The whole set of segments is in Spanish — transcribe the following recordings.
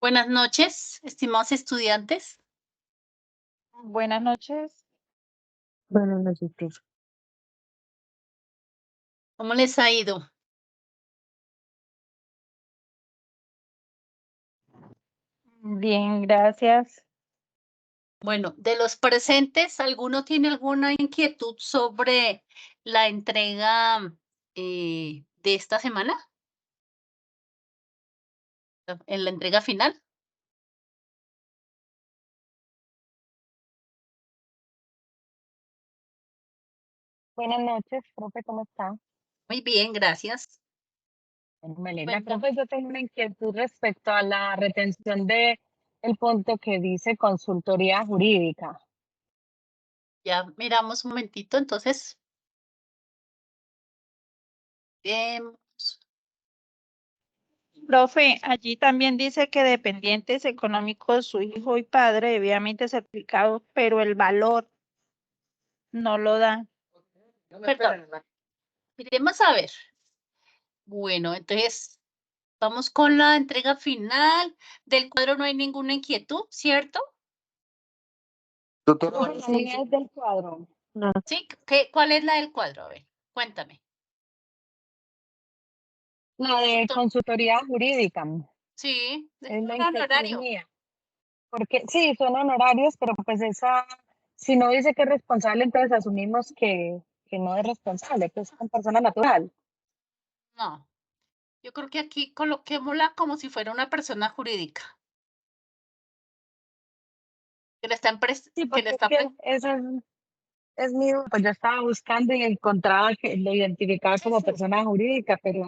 Buenas noches, estimados estudiantes. Buenas noches. Buenas noches, profe. ¿Cómo les ha ido? Bien, gracias. Bueno, de los presentes, ¿alguno tiene alguna inquietud sobre la entrega de esta semana? ¿En la entrega final? Buenas noches, profe, ¿cómo está? Muy bien, gracias. Me alegra. Cuéntame. Profe, yo tengo una inquietud respecto a la retención de el punto que dice consultoría jurídica. Ya miramos un momentito, entonces. Vemos. Profe, allí también dice que dependientes económicos, su hijo y padre debidamente certificados, pero el valor no lo da. Perdón. Miremos a ver. Bueno, entonces vamos con la entrega final. Del cuadro no hay ninguna inquietud, ¿cierto? Doctora, Profe, la mía es del cuadro. no, Sí, ¿cuál es la del cuadro? A ver, cuéntame. La de consultoría jurídica. Sí, es Es la un inquietud honorario. mía. Porque sí, son honorarios, pero pues esa, si no dice que es responsable, entonces asumimos que no es responsable, que es una persona natural. No, yo creo que aquí coloquémosla como si fuera una persona jurídica. Que le están Sí, que le porque es está que eso es mi, pues yo estaba buscando y encontraba que lo identificaba como persona jurídica, pero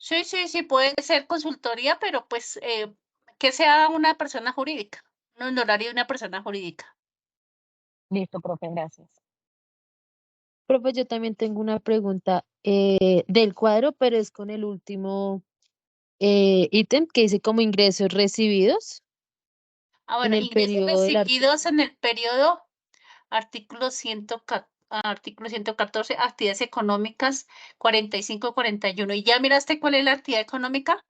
Sí, sí, sí, puede ser consultoría, pero pues que sea una persona jurídica, un honorario de una persona jurídica. listo, profe, gracias. profe, yo también tengo una pregunta del cuadro, pero es con el último ítem que dice como ingresos recibidos Ah, en bueno, el ingresos periodo del recibidos en el periodo, artículo 114, actividades económicas 45, 41. ¿Y ya miraste cuál es la actividad económica?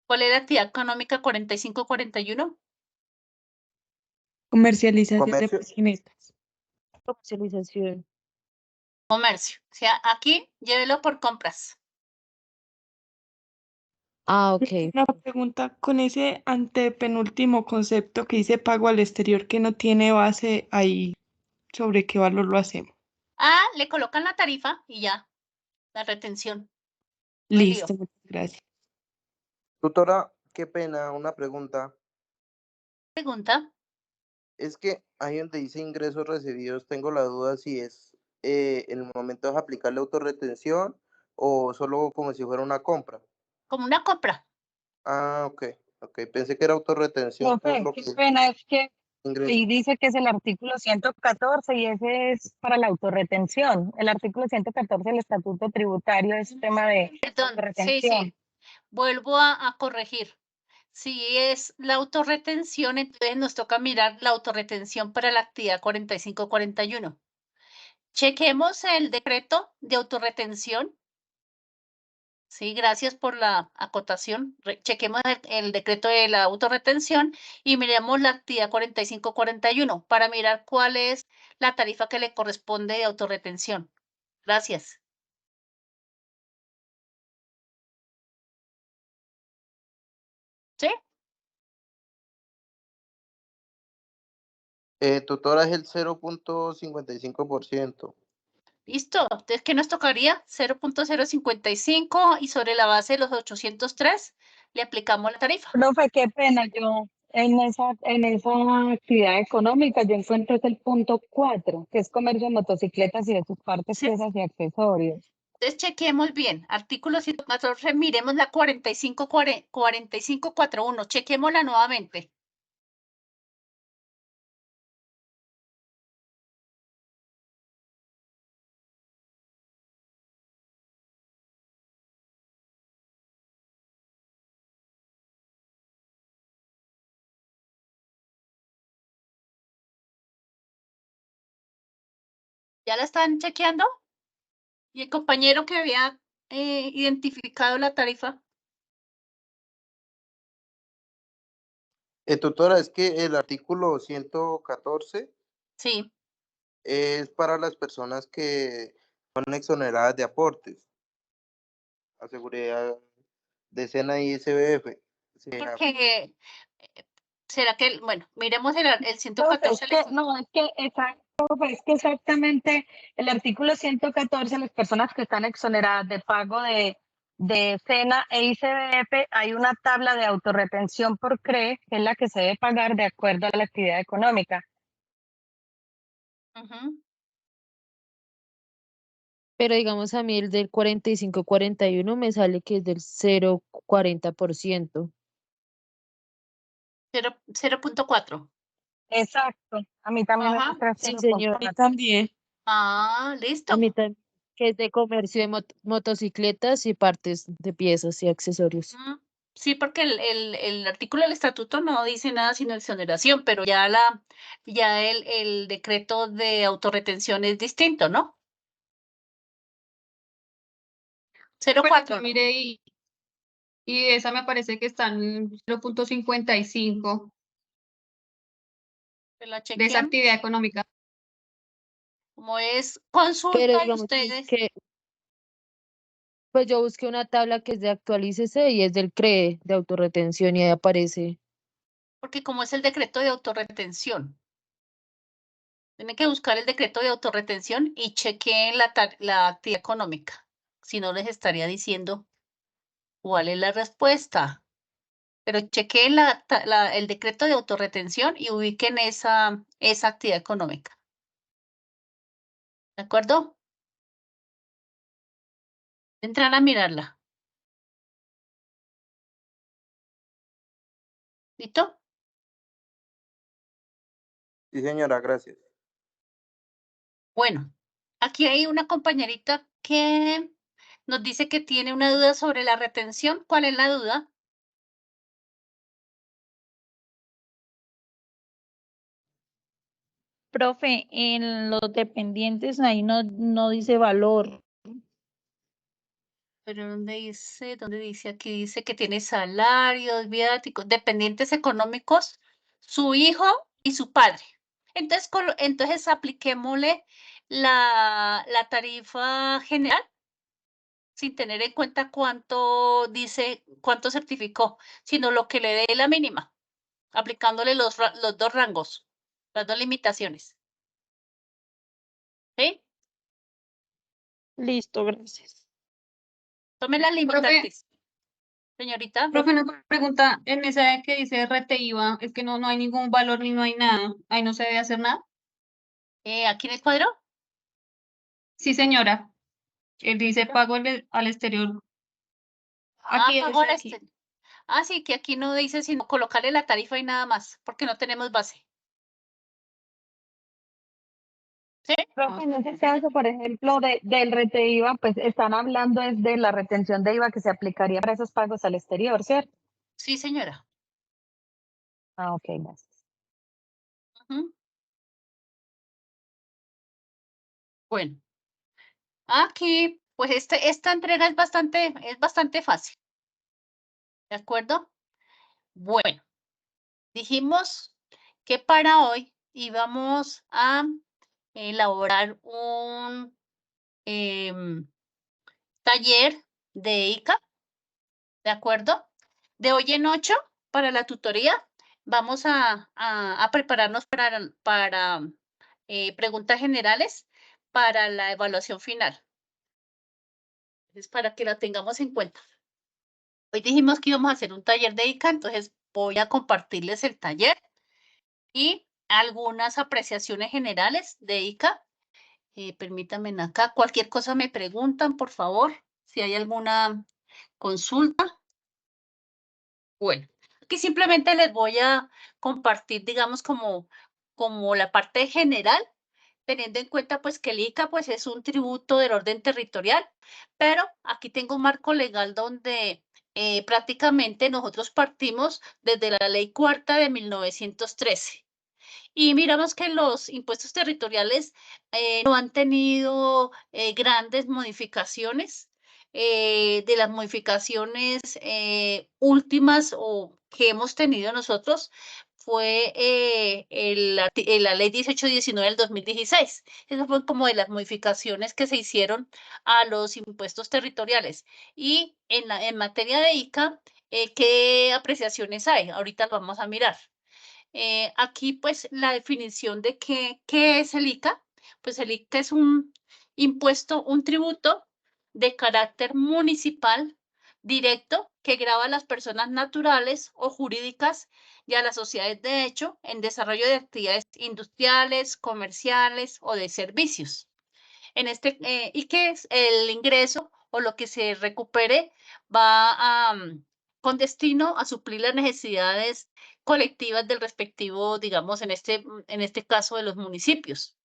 ¿Cuál es la actividad económica 45, 41? Comercialización de Comercio. pacinetas. comercialización. Comercio. O sea, aquí llévelo por compras. Ah, ok. Una pregunta con ese antepenúltimo concepto que dice pago al exterior que no tiene base ahí, ¿sobre qué valor lo hacemos? Ah, le colocan la tarifa y ya, la retención. No hay lío. Listo, muchas gracias. Tutora, qué pena, una pregunta. Pregunta. Es que ahí donde dice ingresos recibidos, tengo la duda si es en el momento de aplicar la autorretención o solo como si fuera una compra. Como una compra. Ah, ok, ok. Pensé que era autorretención, que es Profe, lo qué que pena, es que ingreso. ahí dice que es el artículo 114 y ese es para la autorretención. El artículo 114 del Estatuto Tributario es tema de Perdón, sí, autorretención. sí. Vuelvo a corregir. Si es la autorretención, entonces nos toca mirar la autorretención para la actividad 45, 41. Chequemos el decreto de autorretención. Sí, gracias por la acotación. Chequemos el decreto de la autorretención y miremos la actividad 45, 41 para mirar cuál es la tarifa que le corresponde de autorretención. Gracias. ¿Sí? Tutora es el 0.55%. Listo. Entonces, ¿qué nos tocaría? 0.055 y sobre la base de los 803 le aplicamos la tarifa. Profe, qué pena, yo en esa actividad económica yo encuentro es el punto 4, que es comercio de motocicletas y de sus partes, Sí. piezas y accesorios. Entonces, chequeemos bien. Artículo 114, miremos la 4541. Chequémosla nuevamente. ¿Ya la están chequeando? ¿Y el compañero que había identificado la tarifa? Tutora, es que el artículo 114 Sí, es para las personas que son exoneradas de aportes a seguridad de SENA y SBF. Sí, porque será que, bueno, miremos el No, 114. es que exactamente el artículo 114, las personas que están exoneradas de pago de SENA e ICBF, hay una tabla de autorretención por CRE, que es la que se debe pagar de acuerdo a la actividad económica. Ujú. Pero digamos a mí el del 45-41 me sale que es del 0,40%. 0.4. Exacto, a mí también me Ajá. muestra Sí, 0,4. señor. A mí también. Ah, A listo. mí también, que es de comercio de motocicletas y partes de piezas y accesorios. Mm, sí, porque el artículo del estatuto no dice nada sino exoneración, pero ya el decreto de autorretención es distinto, ¿no? Pero 0.4, yo ¿no? miré y esa me parece que está en 0.55 Que la de esa chequean. actividad económica. Como es Pero consulta y digamos ustedes, que, pues yo busqué una tabla que es de Actualícese y es del CRE de autorretención y ahí aparece. porque como es el decreto de autorretención, tienen que buscar el decreto de autorretención y chequeen la actividad económica. Si no, les estaría diciendo cuál es la respuesta. Pero chequeen el decreto de autorretención y ubiquen esa actividad económica. ¿De acuerdo? Entrar a mirarla. ¿Listo? sí, señora, gracias. Bueno, aquí hay una compañerita que nos dice que tiene una duda sobre la retención. ¿Cuál es la duda? Profe, en los dependientes ahí no dice valor. Pero ¿dónde dice? Aquí dice que tiene salarios, viáticos, dependientes económicos, su hijo y su padre. Entonces, entonces apliquémosle la tarifa general sin tener en cuenta cuánto dice, cuánto certificó, sino lo que le dé la mínima, aplicándole los dos rangos, las dos limitaciones. ¿Sí? Listo, gracias. Tome la Profe, limitantes, señorita. profe, una pregunta, en esa que dice RTIVA, es que no hay ningún valor ni no hay nada, ahí no se debe hacer nada. Aquí en el cuadro. Sí, señora, él dice pago al exterior. Aquí Pago dice al aquí. sí, que aquí no dice sino colocarle la tarifa y nada más, porque no tenemos base. ¿Sí? Profe, en ese caso, por ejemplo, del rete IVA, pues están hablando es de la retención de IVA que se aplicaría para esos pagos al exterior, ¿cierto? Sí, señora. Ah, ok, gracias. Ujú. Bueno, aquí, pues esta entrega es bastante fácil. ¿De acuerdo? Bueno, dijimos que para hoy íbamos a elaborar un taller de ICA, ¿de acuerdo? De hoy en 8 para la tutoría vamos a prepararnos para preguntas generales para la evaluación final. Es para que la tengamos en cuenta. Hoy dijimos que íbamos a hacer un taller de ICA, entonces voy a compartirles el taller y algunas apreciaciones generales de ICA. Permítanme acá, cualquier cosa me preguntan, por favor, si hay alguna consulta. Bueno, aquí simplemente les voy a compartir, digamos, como la parte general, teniendo en cuenta pues que el ICA pues es un tributo del orden territorial, pero aquí tengo un marco legal donde prácticamente nosotros partimos desde la ley cuarta de 1913. Y miramos que los impuestos territoriales no han tenido grandes modificaciones. de las modificaciones últimas o que hemos tenido nosotros fue la ley 1819 del 2016. Eso fue como de las modificaciones que se hicieron a los impuestos territoriales. Y en materia de ICA, ¿qué apreciaciones hay? Ahorita lo vamos a mirar. Aquí, pues, la definición de qué es el ICA. Pues el ICA es un impuesto, un tributo de carácter municipal directo que grava a las personas naturales o jurídicas y a las sociedades de hecho en desarrollo de actividades industriales, comerciales o de servicios. Y que es el ingreso o lo que se recupere va con destino a suplir las necesidades colectivas del respectivo, digamos, en este caso de los municipios.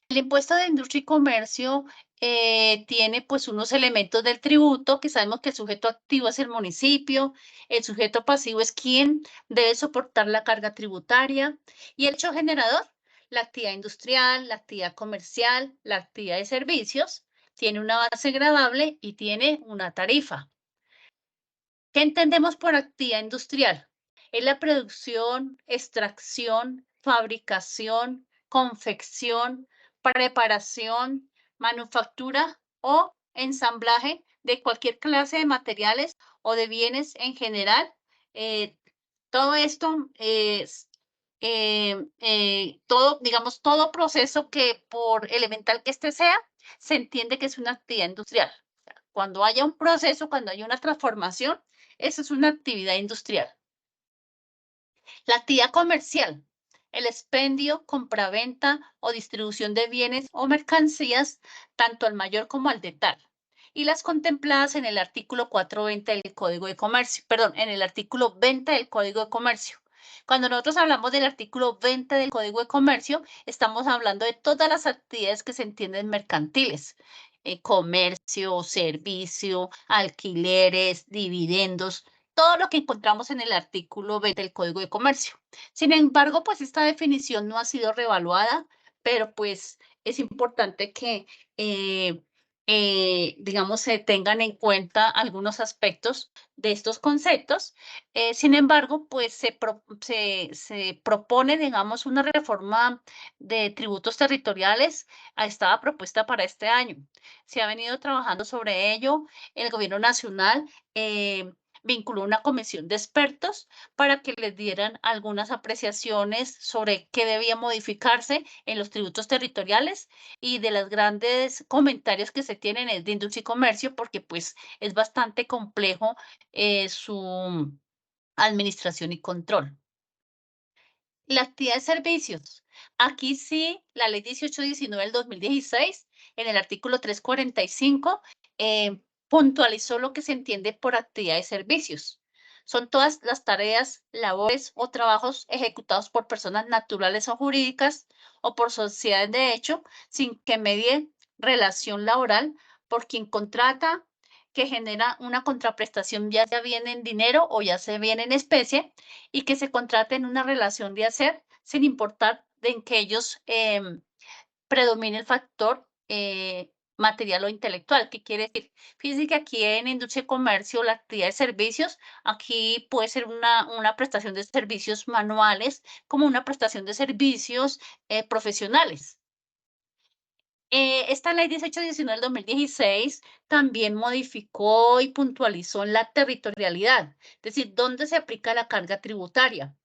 El impuesto de industria y comercio tiene pues unos elementos del tributo que sabemos que el sujeto activo es el municipio, el sujeto pasivo es quien debe soportar la carga tributaria y el hecho generador, la actividad industrial, la actividad comercial, la actividad de servicios, tiene una base gravable y tiene una tarifa. ¿Qué entendemos por actividad industrial? Es la producción, extracción, fabricación, confección, preparación, manufactura o ensamblaje de cualquier clase de materiales o de bienes en general. Todo esto es digamos, todo proceso que por elemental que este sea, se entiende que es una actividad industrial. Cuando haya un proceso, cuando haya una transformación, eso es una actividad industrial. La actividad comercial, el expendio, compraventa o distribución de bienes o mercancías, tanto al mayor como al detalle. Y las contempladas en el artículo 420 del Código de Comercio, perdón, en el artículo 20 del Código de Comercio. Cuando nosotros hablamos del artículo 20 del Código de Comercio, estamos hablando de todas las actividades que se entienden mercantiles. Comercio, servicio, alquileres, dividendos, todo lo que encontramos en el artículo 20 del Código de Comercio. Sin embargo, pues esta definición no ha sido reevaluada, pero pues es importante que, digamos, se tengan en cuenta algunos aspectos de estos conceptos. Sin embargo, pues se propone, digamos, una reforma de tributos territoriales. Estaba propuesta para este año. Se ha venido trabajando sobre ello. El Gobierno Nacional vinculó una comisión de expertos para que les dieran algunas apreciaciones sobre qué debía modificarse en los tributos territoriales y de los grandes comentarios que se tienen es de industria y comercio, porque pues es bastante complejo su administración y control. La actividad de servicios. Aquí sí, la ley 1819 del 2016, en el artículo 345, puntualizó lo que se entiende por actividad de servicios. Son todas las tareas, labores o trabajos ejecutados por personas naturales o jurídicas o por sociedades de hecho, sin que medie relación laboral por quien contrata, que genera una contraprestación, ya sea bien en dinero o ya sea bien en especie, y que se contrate en una relación de hacer, sin importar en que ellos predomine el factor material o intelectual. ¿Qué quiere decir? Fíjense que aquí en industria y comercio, la actividad de servicios, aquí puede ser una prestación de servicios manuales como una prestación de servicios profesionales. Esta ley 1819 del 2016 también modificó y puntualizó la territorialidad, es decir, dónde se aplica la carga tributaria.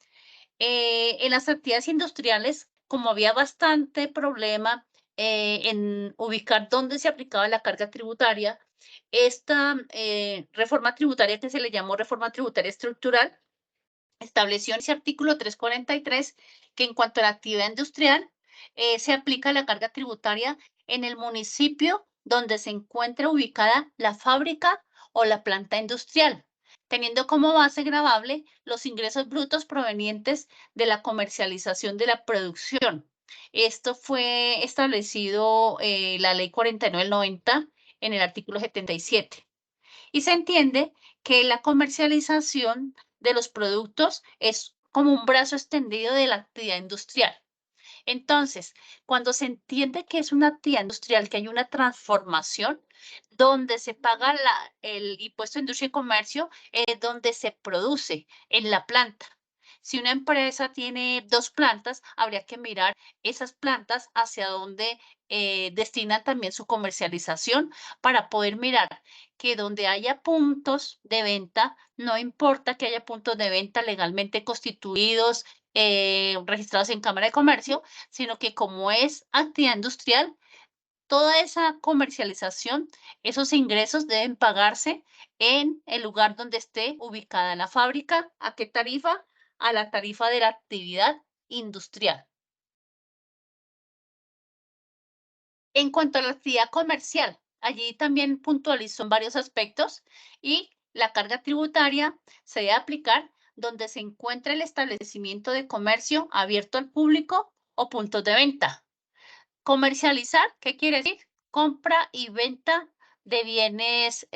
En las actividades industriales, como había bastante problema en ubicar dónde se aplicaba la carga tributaria, esta reforma tributaria que se le llamó reforma tributaria estructural estableció en ese artículo 343 que en cuanto a la actividad industrial, se aplica la carga tributaria en el municipio donde se encuentre ubicada la fábrica o la planta industrial, teniendo como base gravable los ingresos brutos provenientes de la comercialización de la producción. Esto fue establecido la ley 49 del 90 en el artículo 77. Y se entiende que la comercialización de los productos es como un brazo extendido de la actividad industrial. Entonces, cuando se entiende que es una actividad industrial, que hay una transformación, donde se paga el impuesto de industria y comercio, es donde se produce en la planta. Si una empresa tiene 2 plantas, habría que mirar esas plantas hacia dónde destinan también su comercialización para poder mirar que donde haya puntos de venta, no importa que haya puntos de venta legalmente constituidos, registrados en Cámara de Comercio, sino que como es actividad industrial, toda esa comercialización, esos ingresos deben pagarse en el lugar donde esté ubicada la fábrica. ¿A qué tarifa? A la tarifa de la actividad industrial. En cuanto a la actividad comercial, allí también puntualizó en varios aspectos y la carga tributaria se debe aplicar donde se encuentre el establecimiento de comercio abierto al público o puntos de venta. Comercializar, ¿qué quiere decir? Compra y venta de bienes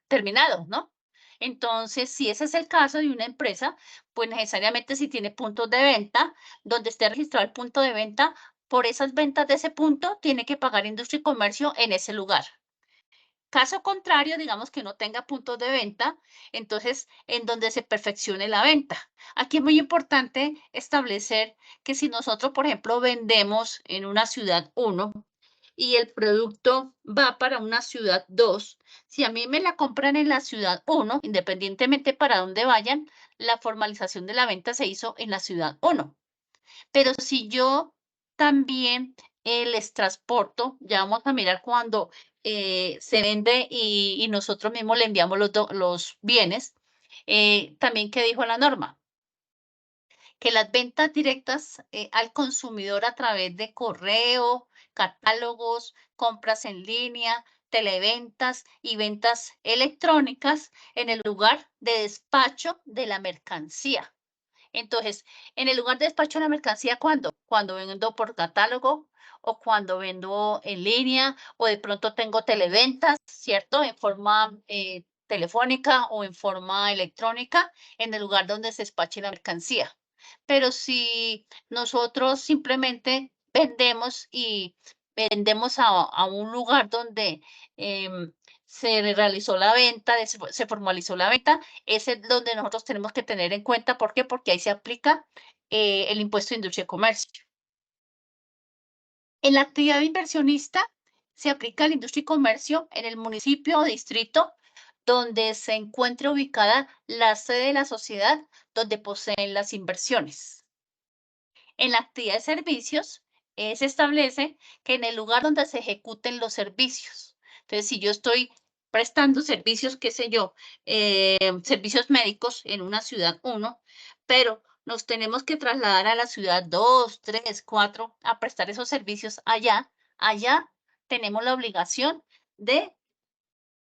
terminados, ¿no? Entonces, si ese es el caso de una empresa, pues necesariamente si tiene puntos de venta, donde esté registrado el punto de venta, por esas ventas de ese punto, tiene que pagar industria y comercio en ese lugar. Caso contrario, digamos que no tenga puntos de venta, entonces en donde se perfeccione la venta. Aquí es muy importante establecer que si nosotros, por ejemplo, vendemos en una ciudad 1 y el producto va para una ciudad 2, si a mí me la compran en la ciudad 1, independientemente para dónde vayan, la formalización de la venta se hizo en la ciudad 1. Pero si yo también les transporto, ya vamos a mirar cuando se vende y nosotros mismos le enviamos los bienes, también ¿qué dijo la norma? Que las ventas directas al consumidor a través de correo, catálogos, compras en línea, televentas y ventas electrónicas en el lugar de despacho de la mercancía. Entonces, en el lugar de despacho de la mercancía, ¿cuándo? Cuando vendo por catálogo o cuando vendo en línea o de pronto tengo televentas, ¿cierto? En forma telefónica o en forma electrónica en el lugar donde se despache la mercancía. Pero si nosotros simplemente vendemos y vendemos a un lugar donde se realizó la venta, se formalizó la venta, ese es donde nosotros tenemos que tener en cuenta. ¿Por qué? Porque ahí se aplica el impuesto de industria y comercio. En la actividad inversionista se aplica el industria y comercio en el municipio o distrito donde se encuentre ubicada la sede de la sociedad donde poseen las inversiones. En la actividad de servicios se establece que en el lugar donde se ejecuten los servicios. Entonces, si yo estoy prestando servicios, qué sé yo, servicios médicos en una ciudad 1, pero nos tenemos que trasladar a la ciudad 2, 3, 4 a prestar esos servicios allá tenemos la obligación de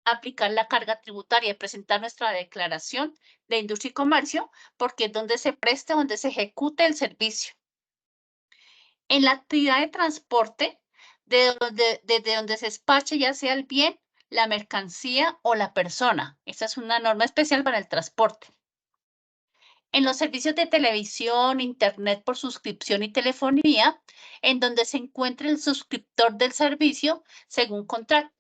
aplicar la carga tributaria y presentar nuestra declaración de industria y comercio, porque es donde se presta, donde se ejecute el servicio. En la actividad de transporte, desde donde se despache ya sea el bien, la mercancía o la persona. Esta es una norma especial para el transporte. En los servicios de televisión, internet por suscripción y telefonía, en donde se encuentre el suscriptor del servicio según contrato.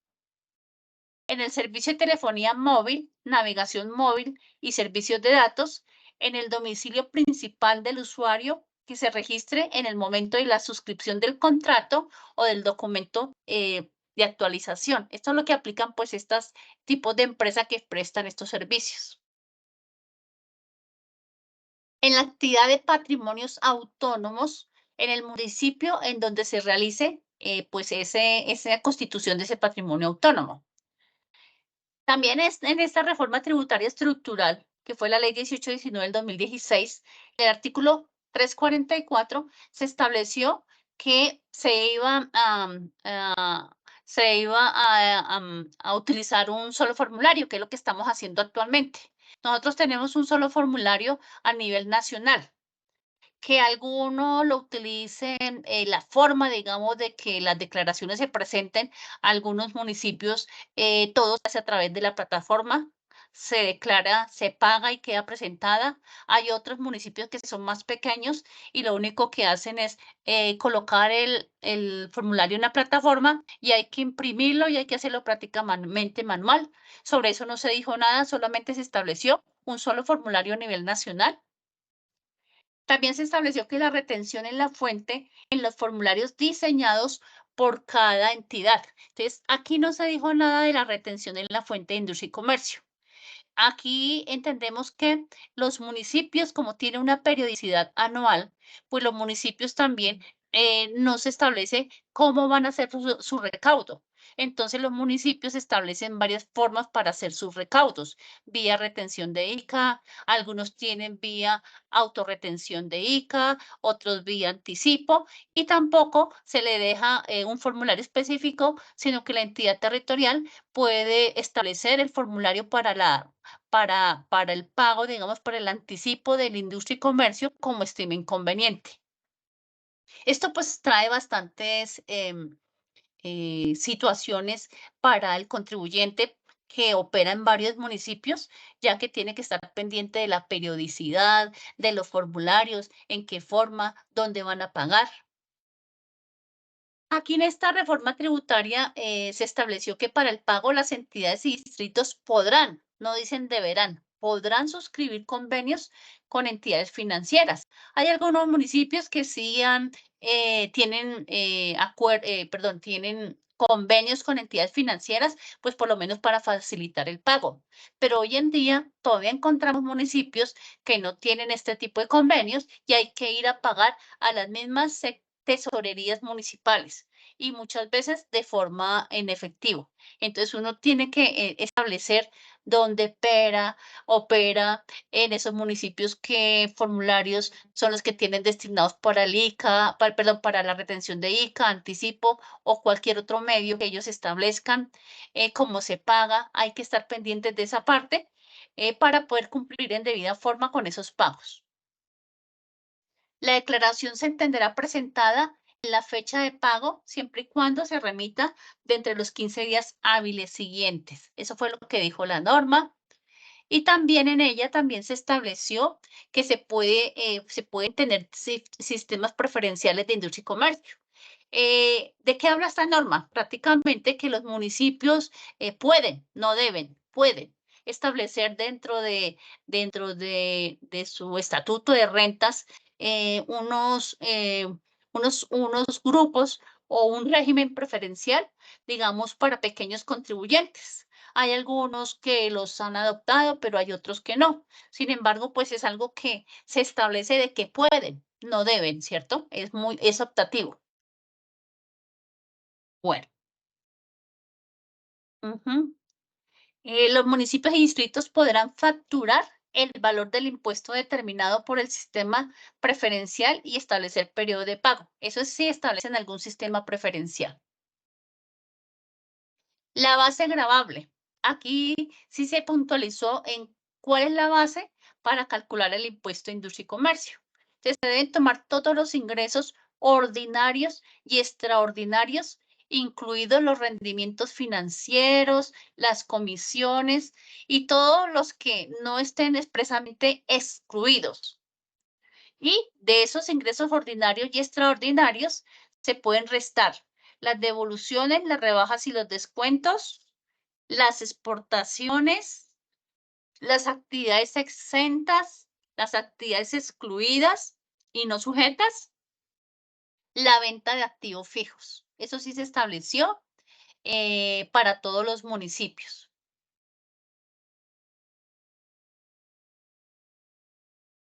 En el servicio de telefonía móvil, navegación móvil y servicios de datos, en el domicilio principal del usuario que se registre en el momento de la suscripción del contrato o del documento de actualización. Esto es lo que aplican pues estos tipos de empresas que prestan estos servicios. En la actividad de patrimonios autónomos, en el municipio en donde se realice pues esa constitución de ese patrimonio autónomo. También en esta reforma tributaria estructural, que fue la ley 1819 del 2016, el artículo 344 se estableció que se iba a utilizar un solo formulario, que es lo que estamos haciendo actualmente. Nosotros tenemos un solo formulario a nivel nacional. Que alguno lo utilicen, la forma, digamos, de que las declaraciones se presenten a algunos municipios, todo se hace a través de la plataforma se declara, se paga y queda presentada. Hay otros municipios que son más pequeños y lo único que hacen es colocar el formulario en la plataforma y hay que imprimirlo y hay que hacerlo prácticamente manual. Sobre eso no se dijo nada, solamente se estableció un solo formulario a nivel nacional. También se estableció que la retención en la fuente en los formularios diseñados por cada entidad. Entonces, aquí no se dijo nada de la retención en la fuente de industria y comercio. Aquí entendemos que los municipios, como tienen una periodicidad anual, pues los municipios también no se establece cómo van a hacer su recaudo. Entonces los municipios establecen varias formas para hacer sus recaudos, vía retención de ICA, algunos tienen vía autorretención de ICA, otros vía anticipo, y tampoco se le deja un formulario específico, sino que la entidad territorial puede establecer el formulario para el pago, digamos, para el anticipo de la industria y comercio como estime inconveniente. Esto pues trae bastantes situaciones para el contribuyente que opera en varios municipios, ya que tiene que estar pendiente de la periodicidad, de los formularios, en qué forma, dónde van a pagar. Aquí en esta reforma tributaria se estableció que para el pago las entidades y distritos podrán, no dicen deberán, podrán suscribir convenios con entidades financieras. Hay algunos municipios que sí tienen, tienen convenios con entidades financieras, pues por lo menos para facilitar el pago. Pero hoy en día todavía encontramos municipios que no tienen este tipo de convenios y hay que ir a pagar a las mismas tesorerías municipales y muchas veces de forma en efectivo. Entonces uno tiene que establecer dónde opera en esos municipios, qué formularios son los que tienen destinados para el ICA, para la retención de ICA, anticipo o cualquier otro medio que ellos establezcan, cómo se paga. Hay que estar pendientes de esa parte para poder cumplir en debida forma con esos pagos. La declaración se entenderá presentada en la fecha de pago siempre y cuando se remita de entre los 15 días hábiles siguientes. Eso fue lo que dijo la norma. Y también en ella también se estableció que se pueden tener sistemas preferenciales de industria y comercio. ¿De qué habla esta norma? Prácticamente que los municipios pueden, no deben, pueden establecer dentro de su estatuto de rentas unos grupos o un régimen preferencial, digamos, para pequeños contribuyentes. Hay algunos que los han adoptado, pero hay otros que no. Sin embargo, pues es algo que se establece de que pueden, no deben, ¿cierto? Es optativo. Bueno. Los municipios y distritos podrán facturar el valor del impuesto determinado por el sistema preferencial y establecer periodo de pago. Eso sí establecen algún sistema preferencial. La base gravable. Aquí sí se puntualizó en cuál es la base para calcular el impuesto de industria y comercio. Entonces, se deben tomar todos los ingresos ordinarios y extraordinarios, incluidos los rendimientos financieros, las comisiones y todos los que no estén expresamente excluidos. Y de esos ingresos ordinarios y extraordinarios se pueden restar las devoluciones, las rebajas y los descuentos, las exportaciones, las actividades exentas, las actividades excluidas y no sujetas, la venta de activos fijos. Eso sí se estableció para todos los municipios.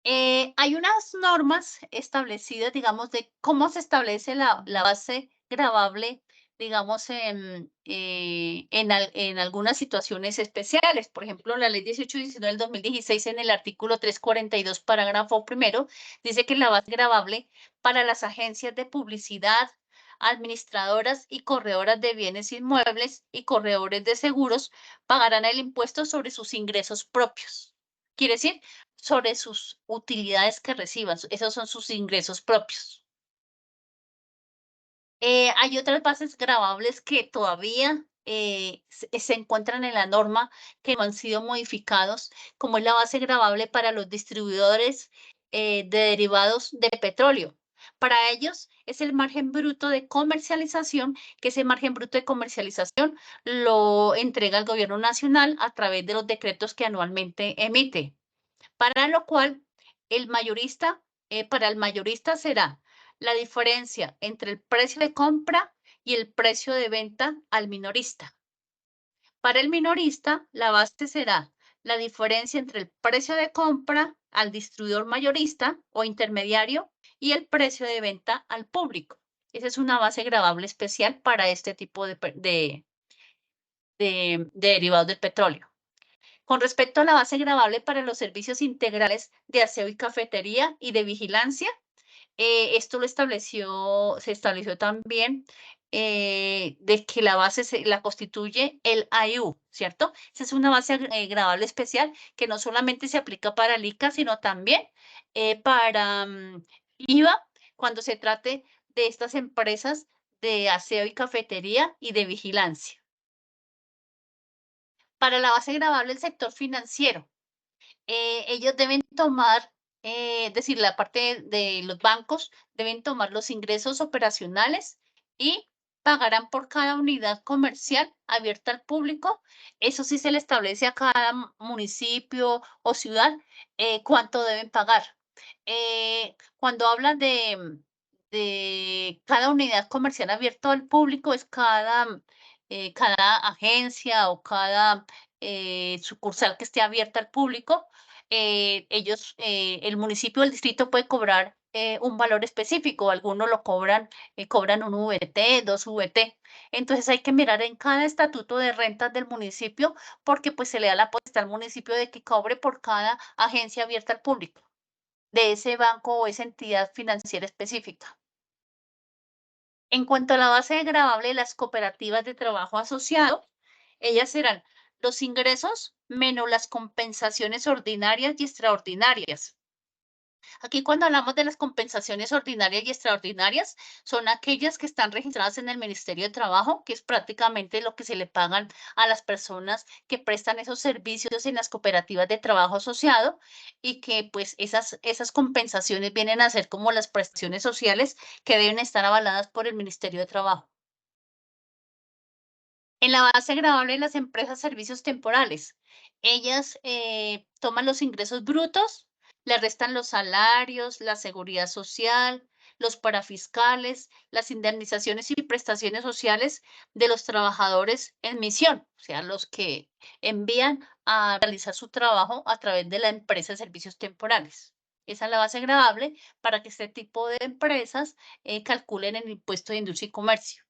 Hay unas normas establecidas, digamos, de cómo se establece la base gravable, digamos, en algunas situaciones especiales. Por ejemplo, la ley 1819 del 2016, en el artículo 342, parágrafo primero, dice que la base gravable para las agencias de publicidad, administradoras y corredoras de bienes inmuebles y corredores de seguros pagarán el impuesto sobre sus ingresos propios. Quiere decir, sobre sus utilidades que reciban. Esos son sus ingresos propios. Hay otras bases gravables que todavía se encuentran en la norma que no han sido modificados, como es la base gravable para los distribuidores de derivados de petróleo. Para ellos es el margen bruto de comercialización, que ese margen bruto de comercialización lo entrega el gobierno nacional a través de los decretos que anualmente emite. Para lo cual, para el mayorista será la diferencia entre el precio de compra y el precio de venta al minorista. Para el minorista, la base será la diferencia entre el precio de compra al distribuidor mayorista o intermediario y el precio de venta al público. Esa es una base gravable especial para este tipo de derivados del petróleo. Con respecto a la base gravable para los servicios integrales de aseo y cafetería y de vigilancia, esto se estableció también de que la base la constituye el AIU, ¿cierto? Esa es una base gravable especial que no solamente se aplica para el ICA, sino también para IVA, cuando se trate de estas empresas de aseo y cafetería y de vigilancia. Para la base gravable del sector financiero, ellos deben tomar, es decir, la parte de los bancos deben tomar los ingresos operacionales y pagarán por cada unidad comercial abierta al público. Eso sí se le establece a cada municipio o ciudad cuánto deben pagar. Cuando hablan de cada unidad comercial abierta al público, es cada agencia o cada sucursal que esté abierta al público. El municipio o el distrito puede cobrar un valor específico, algunos lo cobran un VT, 2 VT. Entonces hay que mirar en cada estatuto de rentas del municipio, porque pues se le da la potestad al municipio de que cobre por cada agencia abierta al público de ese banco o esa entidad financiera específica. En cuanto a la base gravable de las cooperativas de trabajo asociado, ellas serán los ingresos menos las compensaciones ordinarias y extraordinarias. Aquí cuando hablamos de las compensaciones ordinarias y extraordinarias, son aquellas que están registradas en el Ministerio de Trabajo, que es prácticamente lo que se le pagan a las personas que prestan esos servicios en las cooperativas de trabajo asociado, y que pues esas compensaciones vienen a ser como las prestaciones sociales que deben estar avaladas por el Ministerio de Trabajo. En la base gravable de las empresas servicios temporales, ellas toman los ingresos brutos, le restan los salarios, la seguridad social, los parafiscales, las indemnizaciones y prestaciones sociales de los trabajadores en misión, o sea, los que envían a realizar su trabajo a través de la empresa de servicios temporales. Esa es la base gravable para que este tipo de empresas calculen el impuesto de industria y comercio.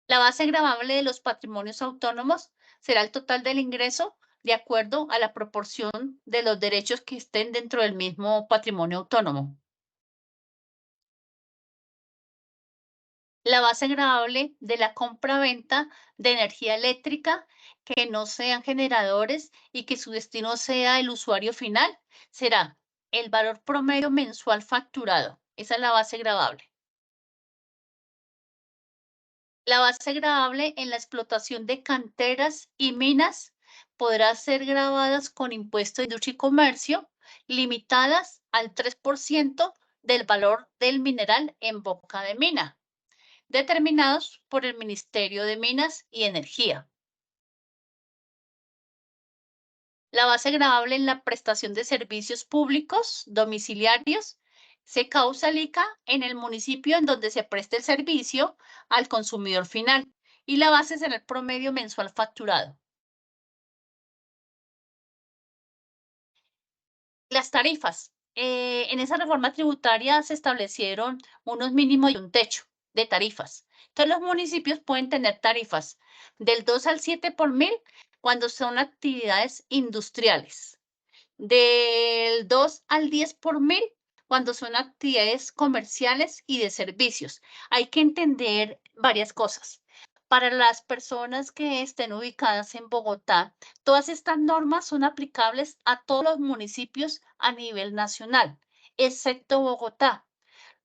La base gravable de los patrimonios autónomos será el total del ingreso de acuerdo a la proporción de los derechos que estén dentro del mismo patrimonio autónomo. La base gravable de la compra-venta de energía eléctrica que no sean generadores y que su destino sea el usuario final será el valor promedio mensual facturado. Esa es la base gravable. La base gravable en la explotación de canteras y minas podrá ser gravadas con impuesto de industria y comercio, limitadas al 3% del valor del mineral en boca de mina, determinados por el Ministerio de Minas y Energía. La base gravable en la prestación de servicios públicos domiciliarios se causa el ICA en el municipio en donde se preste el servicio al consumidor final, y la base será el promedio mensual facturado. Las tarifas. En esa reforma tributaria se establecieron unos mínimos y un techo de tarifas. Entonces los municipios pueden tener tarifas del 2 al 7 por mil cuando son actividades industriales, del 2 al 10 por mil cuando son actividades comerciales y de servicios. Hay que entender varias cosas. Para las personas que estén ubicadas en Bogotá, todas estas normas son aplicables a todos los municipios a nivel nacional, excepto Bogotá.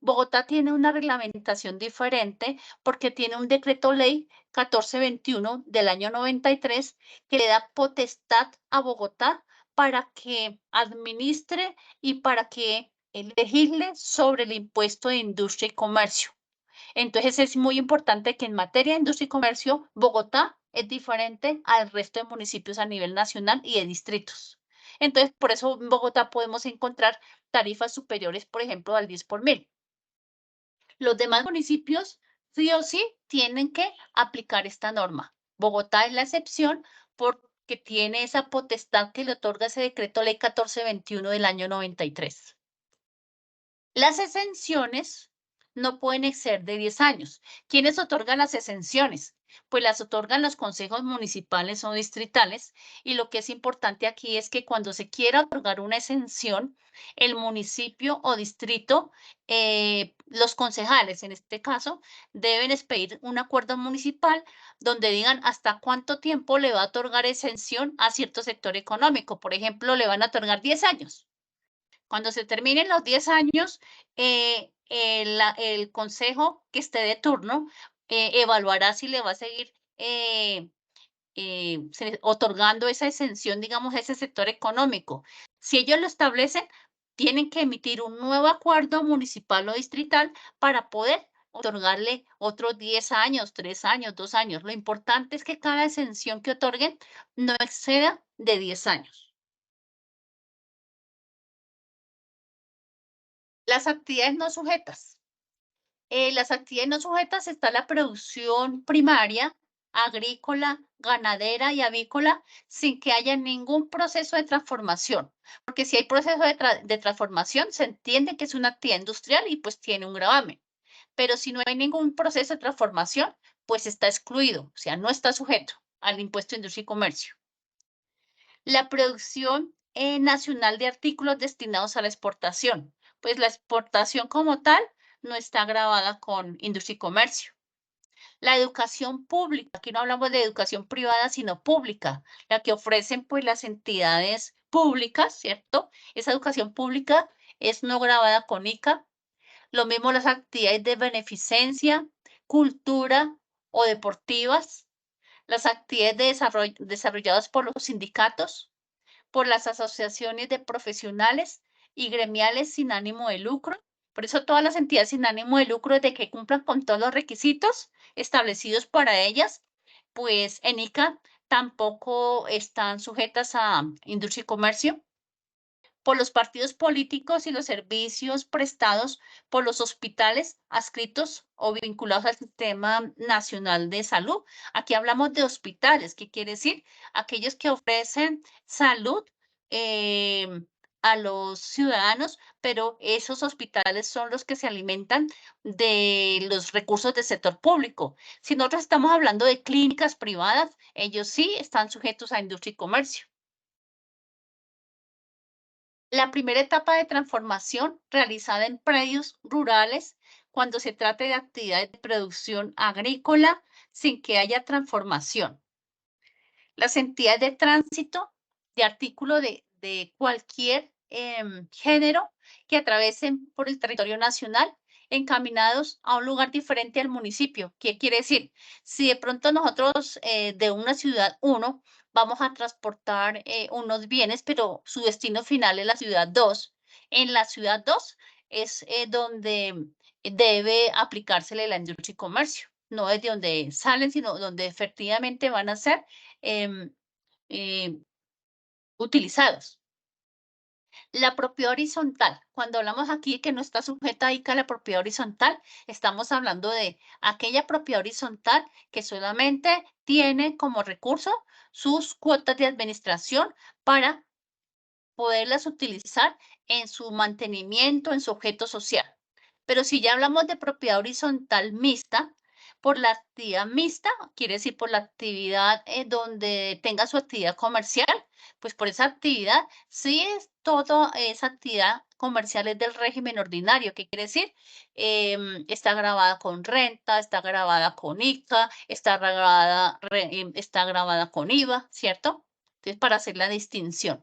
Bogotá tiene una reglamentación diferente porque tiene un decreto ley 1421 del año 93 que le da potestad a Bogotá para que administre y para que legisle sobre el impuesto de industria y comercio. Entonces es muy importante que en materia de industria y comercio, Bogotá es diferente al resto de municipios a nivel nacional y de distritos. Entonces, por eso en Bogotá podemos encontrar tarifas superiores, por ejemplo, al 10 por mil. Los demás municipios, sí o sí, tienen que aplicar esta norma. Bogotá es la excepción porque tiene esa potestad que le otorga ese decreto ley 1421 del año 93. Las exenciones no pueden exceder de 10 años. ¿Quiénes otorgan las exenciones? Pues las otorgan los consejos municipales o distritales, y lo que es importante aquí es que cuando se quiera otorgar una exención, el municipio o distrito, los concejales en este caso, deben expedir un acuerdo municipal donde digan hasta cuánto tiempo le va a otorgar exención a cierto sector económico. Por ejemplo, le van a otorgar 10 años. Cuando se terminen los 10 años, el consejo que esté de turno evaluará si le va a seguir otorgando esa exención, digamos, a ese sector económico. Si ellos lo establecen, tienen que emitir un nuevo acuerdo municipal o distrital para poder otorgarle otros 10 años, 3 años, 2 años. Lo importante es que cada exención que otorguen no exceda de 10 años. Las actividades no sujetas. Las actividades no sujetas está la producción primaria, agrícola, ganadera y avícola, sin que haya ningún proceso de transformación. Porque si hay proceso de transformación, se entiende que es una actividad industrial y pues tiene un gravamen. Pero si no hay ningún proceso de transformación, pues está excluido, o sea, no está sujeto al impuesto de industria y comercio. La producción nacional de artículos destinados a la exportación. Pues la exportación como tal no está grabada con industria y comercio. La educación pública, aquí no hablamos de educación privada, sino pública, la que ofrecen pues las entidades públicas, ¿cierto? Esa educación pública es no grabada con ICA. Lo mismo las actividades de beneficencia, cultura o deportivas, las actividades desarrolladas por los sindicatos, por las asociaciones de profesionales y gremiales sin ánimo de lucro. Por eso todas las entidades sin ánimo de lucro, de que cumplan con todos los requisitos establecidos para ellas, pues en ICA tampoco están sujetas a industria y comercio. Por los partidos políticos y los servicios prestados por los hospitales adscritos o vinculados al Sistema Nacional de Salud. Aquí hablamos de hospitales, ¿qué quiere decir? Aquellos que ofrecen salud a los ciudadanos, pero esos hospitales son los que se alimentan de los recursos del sector público. Si nosotros estamos hablando de clínicas privadas, ellos sí están sujetos a industria y comercio. La primera etapa de transformación realizada en predios rurales cuando se trate de actividades de producción agrícola sin que haya transformación. Las entidades de tránsito de artículo de cualquier género que atravesen por el territorio nacional encaminados a un lugar diferente al municipio. ¿Qué quiere decir? Si de pronto nosotros de una ciudad 1 vamos a transportar unos bienes, pero su destino final es la ciudad 2. En la ciudad 2 es donde debe aplicársele la industria y comercio. No es de donde salen, sino donde efectivamente van a ser utilizados. La propiedad horizontal. Cuando hablamos aquí que no está sujeta a ICA la propiedad horizontal, estamos hablando de aquella propiedad horizontal que solamente tiene como recurso sus cuotas de administración para poderlas utilizar en su mantenimiento, en su objeto social. Pero si ya hablamos de propiedad horizontal mixta, por la actividad mixta, quiere decir por la actividad donde tenga su actividad comercial, pues por esa actividad, sí es toda esa actividad comercial es del régimen ordinario, ¿qué quiere decir? Está grabada con renta, está grabada con ICA, está grabada con IVA, ¿cierto? Entonces, para hacer la distinción.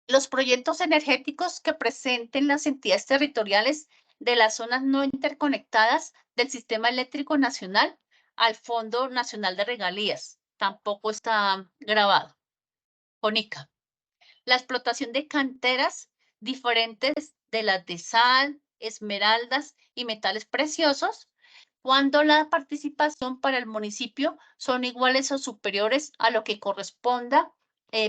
Los proyectos energéticos que presenten las entidades territoriales de las zonas no interconectadas del Sistema Eléctrico Nacional al Fondo Nacional de Regalías. Tampoco está grabado. CONICA. La explotación de canteras diferentes de las de sal, esmeraldas y metales preciosos, cuando la participación para el municipio son iguales o superiores a lo que corresponda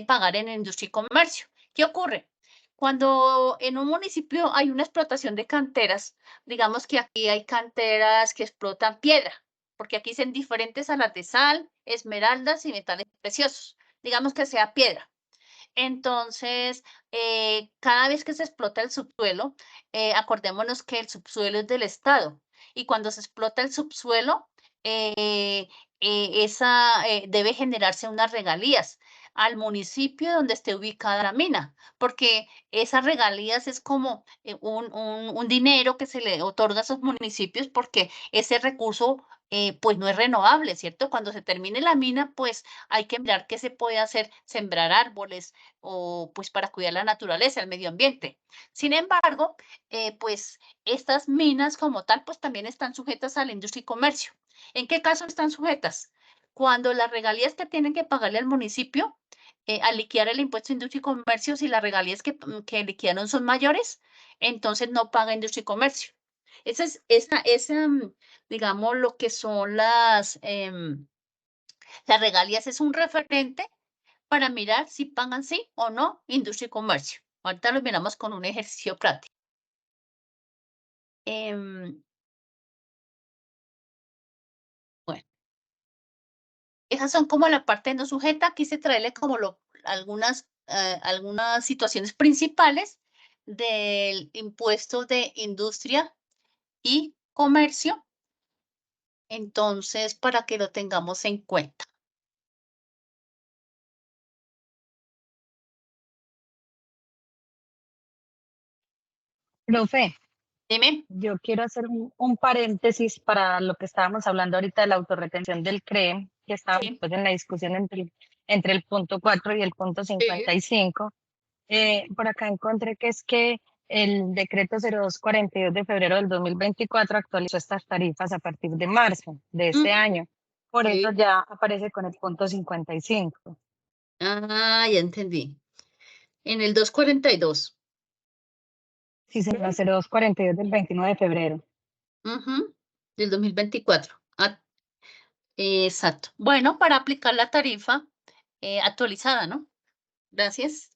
pagar en industria y comercio. ¿Qué ocurre? Cuando en un municipio hay una explotación de canteras, digamos que aquí hay canteras que explotan piedra, porque aquí son diferentes a las de sal, esmeraldas y metales preciosos. Digamos que sea piedra. Entonces, cada vez que se explota el subsuelo, acordémonos que el subsuelo es del Estado y cuando se explota el subsuelo, debe generarse unas regalías al municipio donde esté ubicada la mina, porque esas regalías es como un dinero que se le otorga a esos municipios porque ese recurso pues no es renovable, ¿cierto? Cuando se termine la mina, pues hay que mirar qué se puede hacer, sembrar árboles, o pues para cuidar la naturaleza, el medio ambiente. Sin embargo, pues estas minas como tal, pues también están sujetas a la industria y comercio. ¿En qué caso están sujetas? Cuando las regalías que tienen que pagarle al municipio, al liquidar el impuesto de industria y comercio, si las regalías que liquidaron son mayores, entonces no paga industria y comercio. Digamos, lo que son las regalías es un referente para mirar si pagan sí o no industria y comercio. Ahorita lo miramos con un ejercicio práctico. Bueno, esas son como la parte no sujeta. Quise traerle como algunas situaciones principales del impuesto de industria y comercio. Entonces, para que lo tengamos en cuenta. Profe, Dime. yo quiero hacer un paréntesis para lo que estábamos hablando ahorita de la autorretención del CREM, que estábamos Sí. pues, en la discusión entre el punto 4 y el punto 55. Por acá encontré que es que el decreto 0242 de febrero del 2024 actualizó estas tarifas a partir de marzo de este año. Por eso Sí. ya aparece con el punto 55. Ah, ya entendí. En el 242. Sí, señora, 0242 del 29 de febrero. Del 2024. Ah, exacto. Bueno, para aplicar la tarifa actualizada, ¿no? Gracias.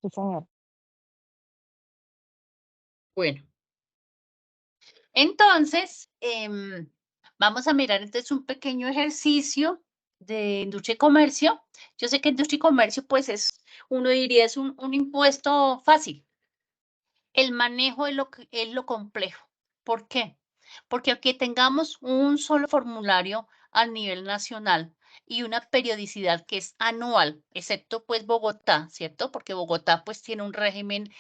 Sí, señor. Bueno, entonces, vamos a mirar entonces un pequeño ejercicio de industria y comercio. Yo sé que industria y comercio, pues uno diría, es un impuesto fácil. El manejo es lo complejo. ¿Por qué? Porque aunque tengamos un solo formulario a nivel nacional y una periodicidad que es anual, excepto pues Bogotá, ¿cierto? Porque Bogotá pues tiene un régimen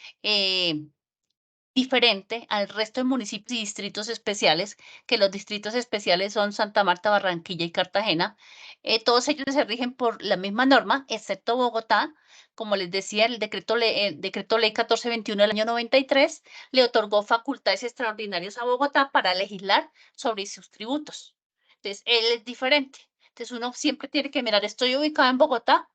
diferente al resto de municipios y distritos especiales, que los distritos especiales son Santa Marta, Barranquilla y Cartagena. Todos ellos se rigen por la misma norma, excepto Bogotá. Como les decía, el decreto ley 1421 del año 93 le otorgó facultades extraordinarias a Bogotá para legislar sobre sus tributos. Entonces, él es diferente. Entonces, uno siempre tiene que mirar, estoy ubicado en Bogotá,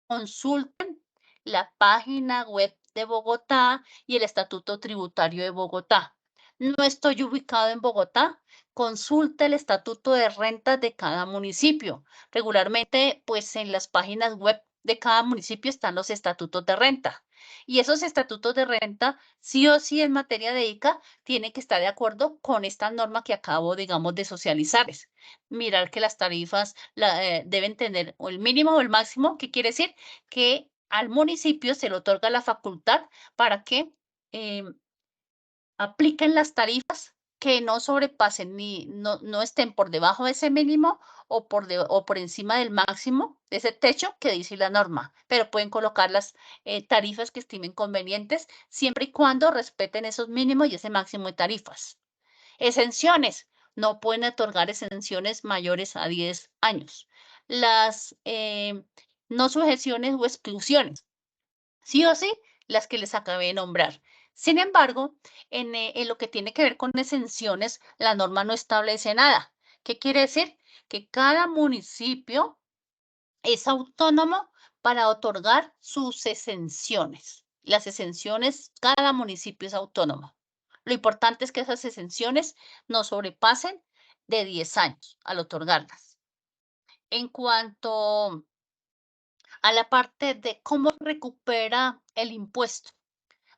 consulten la página web de Bogotá y el Estatuto Tributario de Bogotá. No estoy ubicado en Bogotá, consulte el Estatuto de Rentas de cada municipio. Regularmente, pues en las páginas web de cada municipio están los estatutos de renta. Y esos estatutos de renta, sí o sí en materia de ICA, tienen que estar de acuerdo con esta norma que acabo, digamos, de socializarles. Mirar que las tarifas deben tener o el mínimo o el máximo, ¿qué quiere decir? Que al municipio se le otorga la facultad para que apliquen las tarifas que no sobrepasen no estén por debajo de ese mínimo o por encima del máximo de ese techo que dice la norma, pero pueden colocar las tarifas que estimen convenientes siempre y cuando respeten esos mínimos y ese máximo de tarifas. Exenciones. No pueden otorgar exenciones mayores a 10 años. Las no sujeciones o exclusiones. Sí o sí, las que les acabé de nombrar. Sin embargo, en lo que tiene que ver con exenciones, la norma no establece nada. ¿Qué quiere decir? Que cada municipio es autónomo para otorgar sus exenciones. Las exenciones, cada municipio es autónomo. Lo importante es que esas exenciones no sobrepasen de 10 años al otorgarlas. En cuanto a la parte de cómo recupera el impuesto.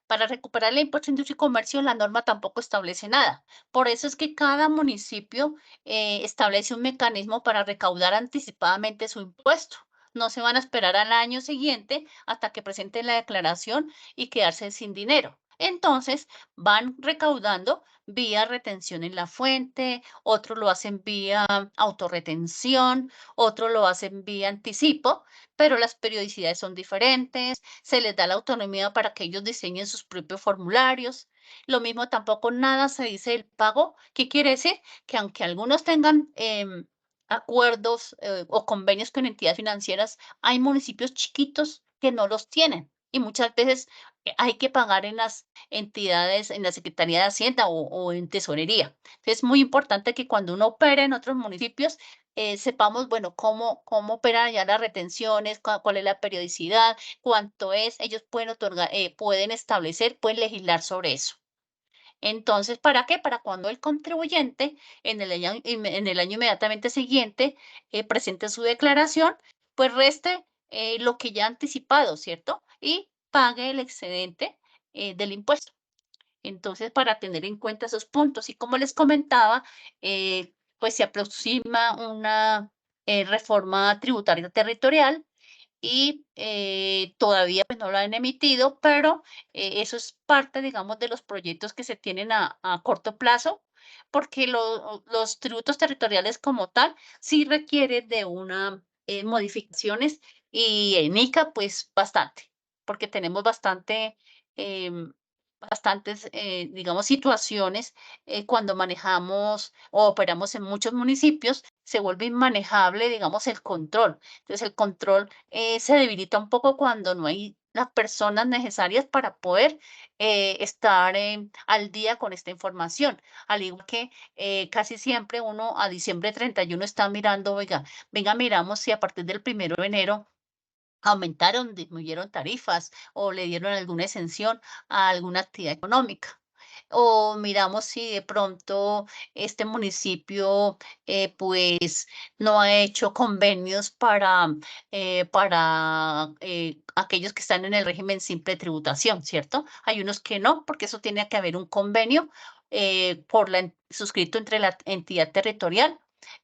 Para recuperar el impuesto de industria y comercio, la norma tampoco establece nada. Por eso es que cada municipio establece un mecanismo para recaudar anticipadamente su impuesto. No se van a esperar al año siguiente hasta que presenten la declaración y quedarse sin dinero. Entonces, van recaudando vía retención en la fuente, otros lo hacen vía autorretención, otros lo hacen vía anticipo, pero las periodicidades son diferentes, se les da la autonomía para que ellos diseñen sus propios formularios. Lo mismo tampoco nada se dice del pago. ¿Qué quiere decir? Que aunque algunos tengan acuerdos o convenios con entidades financieras, hay municipios chiquitos que no los tienen. Y muchas veces hay que pagar en las entidades, en la Secretaría de Hacienda o en Tesorería. Entonces es muy importante que cuando uno opere en otros municipios, sepamos, bueno, cómo operan ya las retenciones, cuál es la periodicidad, cuánto es, ellos pueden otorgar, pueden establecer, pueden legislar sobre eso. Entonces, ¿para qué? Para cuando el contribuyente en el año inmediatamente siguiente presente su declaración, pues reste lo que ya ha anticipado, ¿cierto? Y pague el excedente del impuesto. Entonces, para tener en cuenta esos puntos. Y como les comentaba, pues se aproxima una reforma tributaria territorial y todavía pues, no lo han emitido, pero eso es parte, digamos, de los proyectos que se tienen a corto plazo, porque los tributos territoriales como tal sí requieren de una modificaciones y en ICA pues bastante, porque tenemos bastantes, digamos, situaciones cuando manejamos o operamos en muchos municipios, se vuelve inmanejable, digamos, el control. Entonces, el control se debilita un poco cuando no hay las personas necesarias para poder estar al día con esta información. Al igual que casi siempre uno a diciembre 31 está mirando, oiga, venga, miramos si a partir del 1 de enero aumentaron, disminuyeron tarifas o le dieron alguna exención a alguna actividad económica. O miramos si de pronto este municipio pues no ha hecho convenios para aquellos que están en el régimen simple de tributación, ¿cierto? Hay unos que no, porque eso tiene que haber un convenio suscrito entre la entidad territorial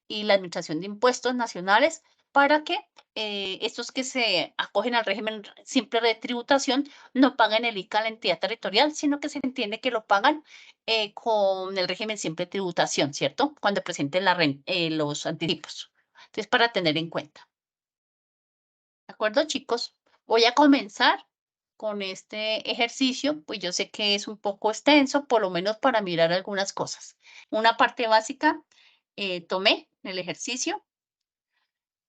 y la Administración de Impuestos Nacionales para que estos que se acogen al régimen simple de tributación no paguen el ICA a la entidad territorial, sino que se entiende que lo pagan con el régimen simple de tributación, ¿cierto? Cuando presenten los anticipos. Entonces, para tener en cuenta. ¿De acuerdo, chicos? Voy a comenzar con este ejercicio, pues yo sé que es un poco extenso, por lo menos para mirar algunas cosas. Una parte básica tomé en el ejercicio.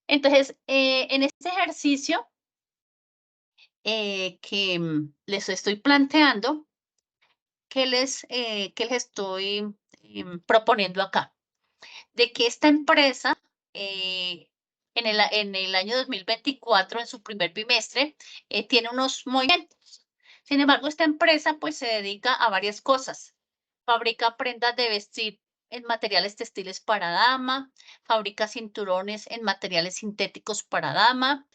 Entonces, en este ejercicio que les estoy planteando, ¿qué les estoy proponiendo acá? De que esta empresa en el año 2024, en su primer bimestre, tiene unos movimientos. Sin embargo, esta empresa pues se dedica a varias cosas. Fabrica prendas de vestir en materiales textiles para dama, fabrica cinturones en materiales sintéticos para dama.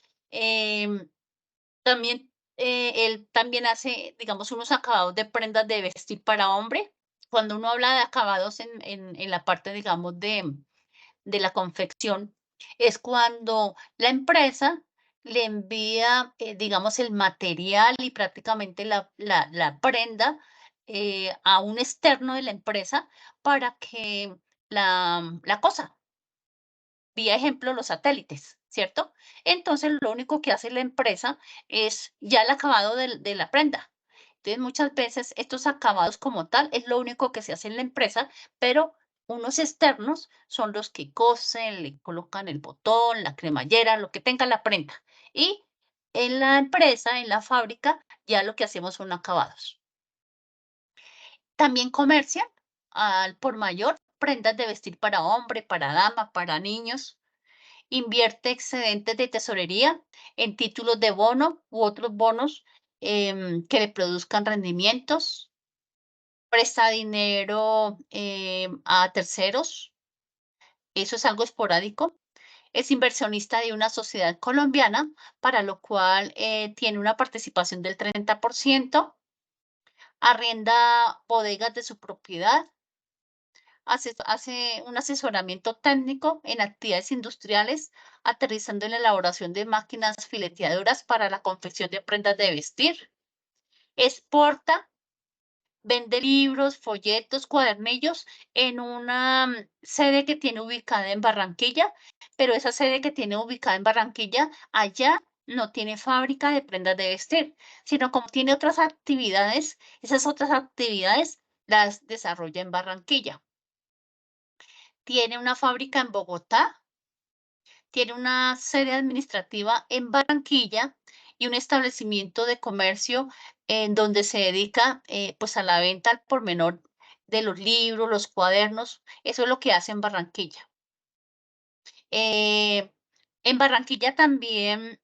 También, él también hace, digamos, unos acabados de prendas de vestir para hombre. Cuando uno habla de acabados en la parte, digamos, de la confección, es cuando la empresa le envía, digamos, el material y prácticamente la prenda a un externo de la empresa para que la cosa, vía ejemplo, los satélites, ¿cierto? Entonces, lo único que hace la empresa es ya el acabado de la prenda. Entonces, muchas veces estos acabados como tal es lo único que se hace en la empresa, pero unos externos son los que cosen, le colocan el botón, la cremallera, lo que tenga la prenda. Y en la empresa, en la fábrica, ya lo que hacemos son acabados. También comercian al por mayor prendas de vestir para hombre, para dama, para niños. Invierte excedentes de tesorería en títulos de bono u otros bonos que le produzcan rendimientos. Presta dinero a terceros. Eso es algo esporádico. Es inversionista de una sociedad colombiana, para lo cual tiene una participación del 30%. Arrienda bodegas de su propiedad. Hace un asesoramiento técnico en actividades industriales, aterrizando en la elaboración de máquinas fileteadoras para la confección de prendas de vestir. Exporta, vende libros, folletos, cuadernillos en una sede que tiene ubicada en Barranquilla, pero esa sede que tiene ubicada en Barranquilla, allá no tiene fábrica de prendas de vestir, sino como tiene otras actividades, esas otras actividades las desarrolla en Barranquilla. Tiene una fábrica en Bogotá, tiene una sede administrativa en Barranquilla y un establecimiento de comercio en donde se dedica pues a la venta al por menor de los libros, los cuadernos. Eso es lo que hace en Barranquilla. En Barranquilla también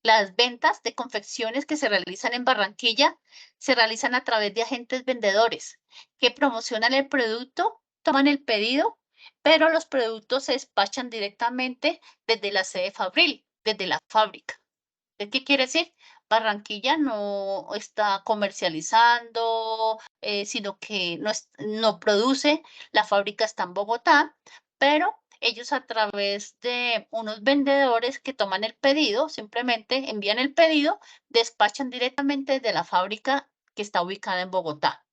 las ventas de confecciones que se realizan en Barranquilla se realizan a través de agentes vendedores que promocionan el producto, toman el pedido, pero los productos se despachan directamente desde la sede fabril, desde la fábrica. ¿Qué quiere decir? Barranquilla no está comercializando, sino que no produce, la fábrica está en Bogotá, pero ellos a través de unos vendedores que toman el pedido, simplemente envían el pedido, despachan directamente de la fábrica que está ubicada en Bogotá.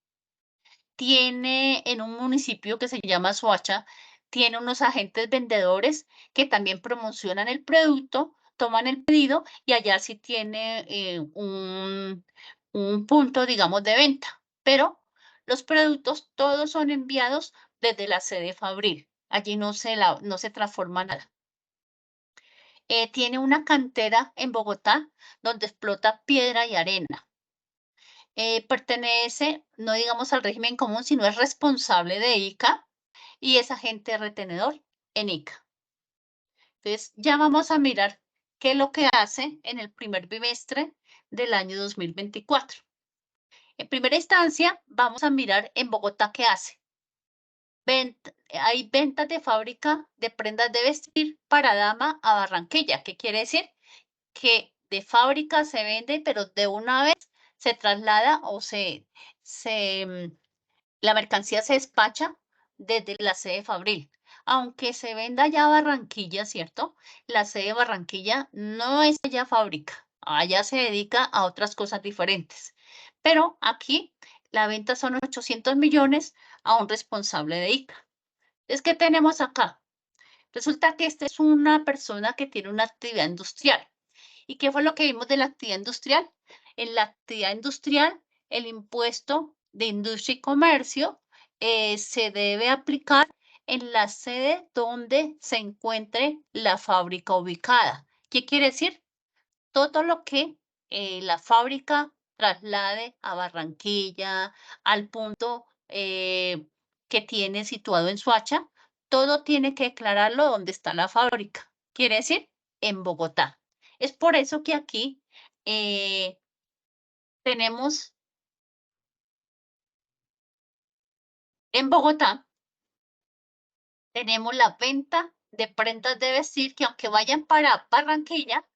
Tiene en un municipio que se llama Soacha, tiene unos agentes vendedores que también promocionan el producto, toman el pedido y allá sí tiene un punto, digamos, de venta. Pero los productos todos son enviados desde la sede fabril. Allí no se transforma nada. Tiene una cantera en Bogotá donde explota piedra y arena. Pertenece, no digamos al régimen común, sino es responsable de ICA y es agente retenedor en ICA. Entonces, ya vamos a mirar qué es lo que hace en el primer bimestre del año 2024. En primera instancia, vamos a mirar en Bogotá qué hace. Hay ventas de fábrica de prendas de vestir para dama a Barranquilla. ¿Qué quiere decir? Que de fábrica se vende, pero de una vez se traslada o la mercancía se despacha desde la sede fabril. Aunque se venda ya a Barranquilla, ¿cierto? La sede de Barranquilla no es allá fábrica. Allá se dedica a otras cosas diferentes. Pero aquí la venta son 800 millones a un responsable de ICA. Entonces, ¿qué tenemos acá? Resulta que esta es una persona que tiene una actividad industrial. ¿Y qué fue lo que vimos de la actividad industrial? En la actividad industrial, el impuesto de industria y comercio se debe aplicar en la sede donde se encuentre la fábrica ubicada. ¿Qué quiere decir? Todo lo que la fábrica traslade a Barranquilla, al punto que tiene situado en Soacha, todo tiene que declararlo donde está la fábrica. Quiere decir, en Bogotá. Es por eso que aquí tenemos en Bogotá, tenemos la venta de prendas de vestir que aunque vayan para Barranquilla,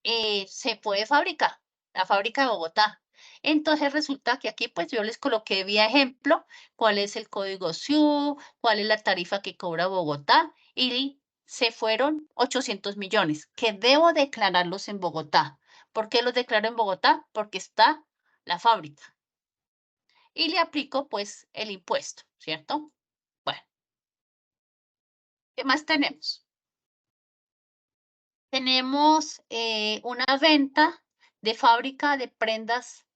se puede fabricar, la fábrica de Bogotá. Entonces resulta que aquí pues yo les coloqué vía ejemplo cuál es el código SIU, cuál es la tarifa que cobra Bogotá y se fueron 800 millones que debo declararlos en Bogotá. ¿Por qué los declaro en Bogotá? Porque está la fábrica. Y le aplico pues el impuesto, ¿cierto? Bueno, ¿qué más tenemos? Tenemos una venta de fábrica de prendas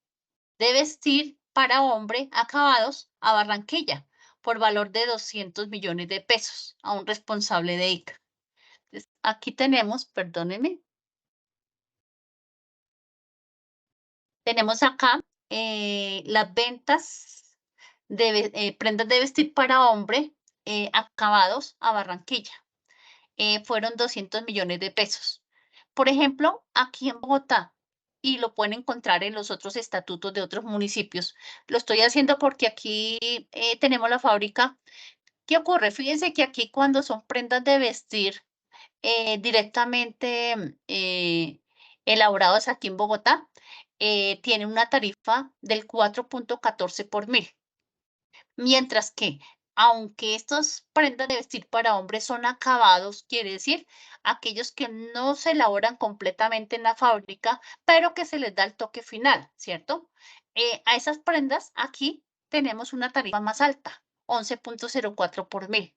de vestir para hombre acabados a Barranquilla por valor de 200 millones de pesos a un responsable de ICA. Entonces, aquí tenemos, perdónenme, Tenemos acá las ventas de prendas de vestir para hombre acabados a Barranquilla. Fueron 200 millones de pesos. Por ejemplo, aquí en Bogotá, y lo pueden encontrar en los otros estatutos de otros municipios. Lo estoy haciendo porque aquí tenemos la fábrica. ¿Qué ocurre? Fíjense que aquí cuando son prendas de vestir directamente elaborados aquí en Bogotá, tiene una tarifa del 4.14 por mil. Mientras que, aunque estas prendas de vestir para hombres son acabados, quiere decir aquellos que no se elaboran completamente en la fábrica, pero que se les da el toque final, ¿cierto? A esas prendas aquí tenemos una tarifa más alta, 11.04 por mil.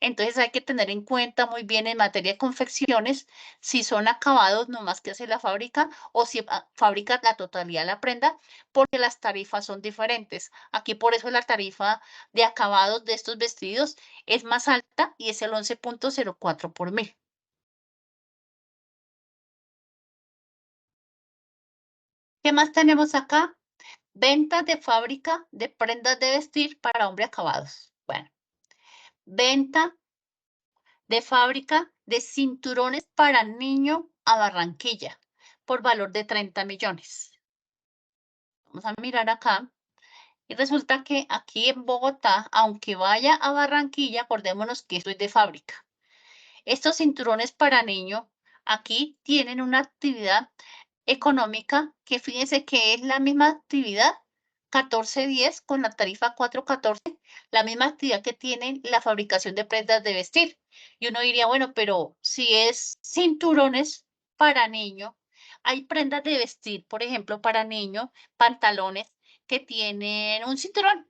Entonces hay que tener en cuenta muy bien en materia de confecciones si son acabados nomás que hace la fábrica o si fabrica la totalidad de la prenda, porque las tarifas son diferentes. Aquí por eso la tarifa de acabados de estos vestidos es más alta y es el 11.04 por mil. ¿Qué más tenemos acá? Ventas de fábrica de prendas de vestir para hombre acabados. Bueno, venta de fábrica de cinturones para niño a Barranquilla por valor de 30 millones. Vamos a mirar acá. Y resulta que aquí en Bogotá, aunque vaya a Barranquilla, acordémonos que esto es de fábrica. Estos cinturones para niño aquí tienen una actividad económica que fíjense que es la misma actividad 1410 con la tarifa 414, la misma actividad que tiene la fabricación de prendas de vestir. Y uno diría, bueno, pero si es cinturones para niño, hay prendas de vestir, por ejemplo, para niño, pantalones que tienen un cinturón,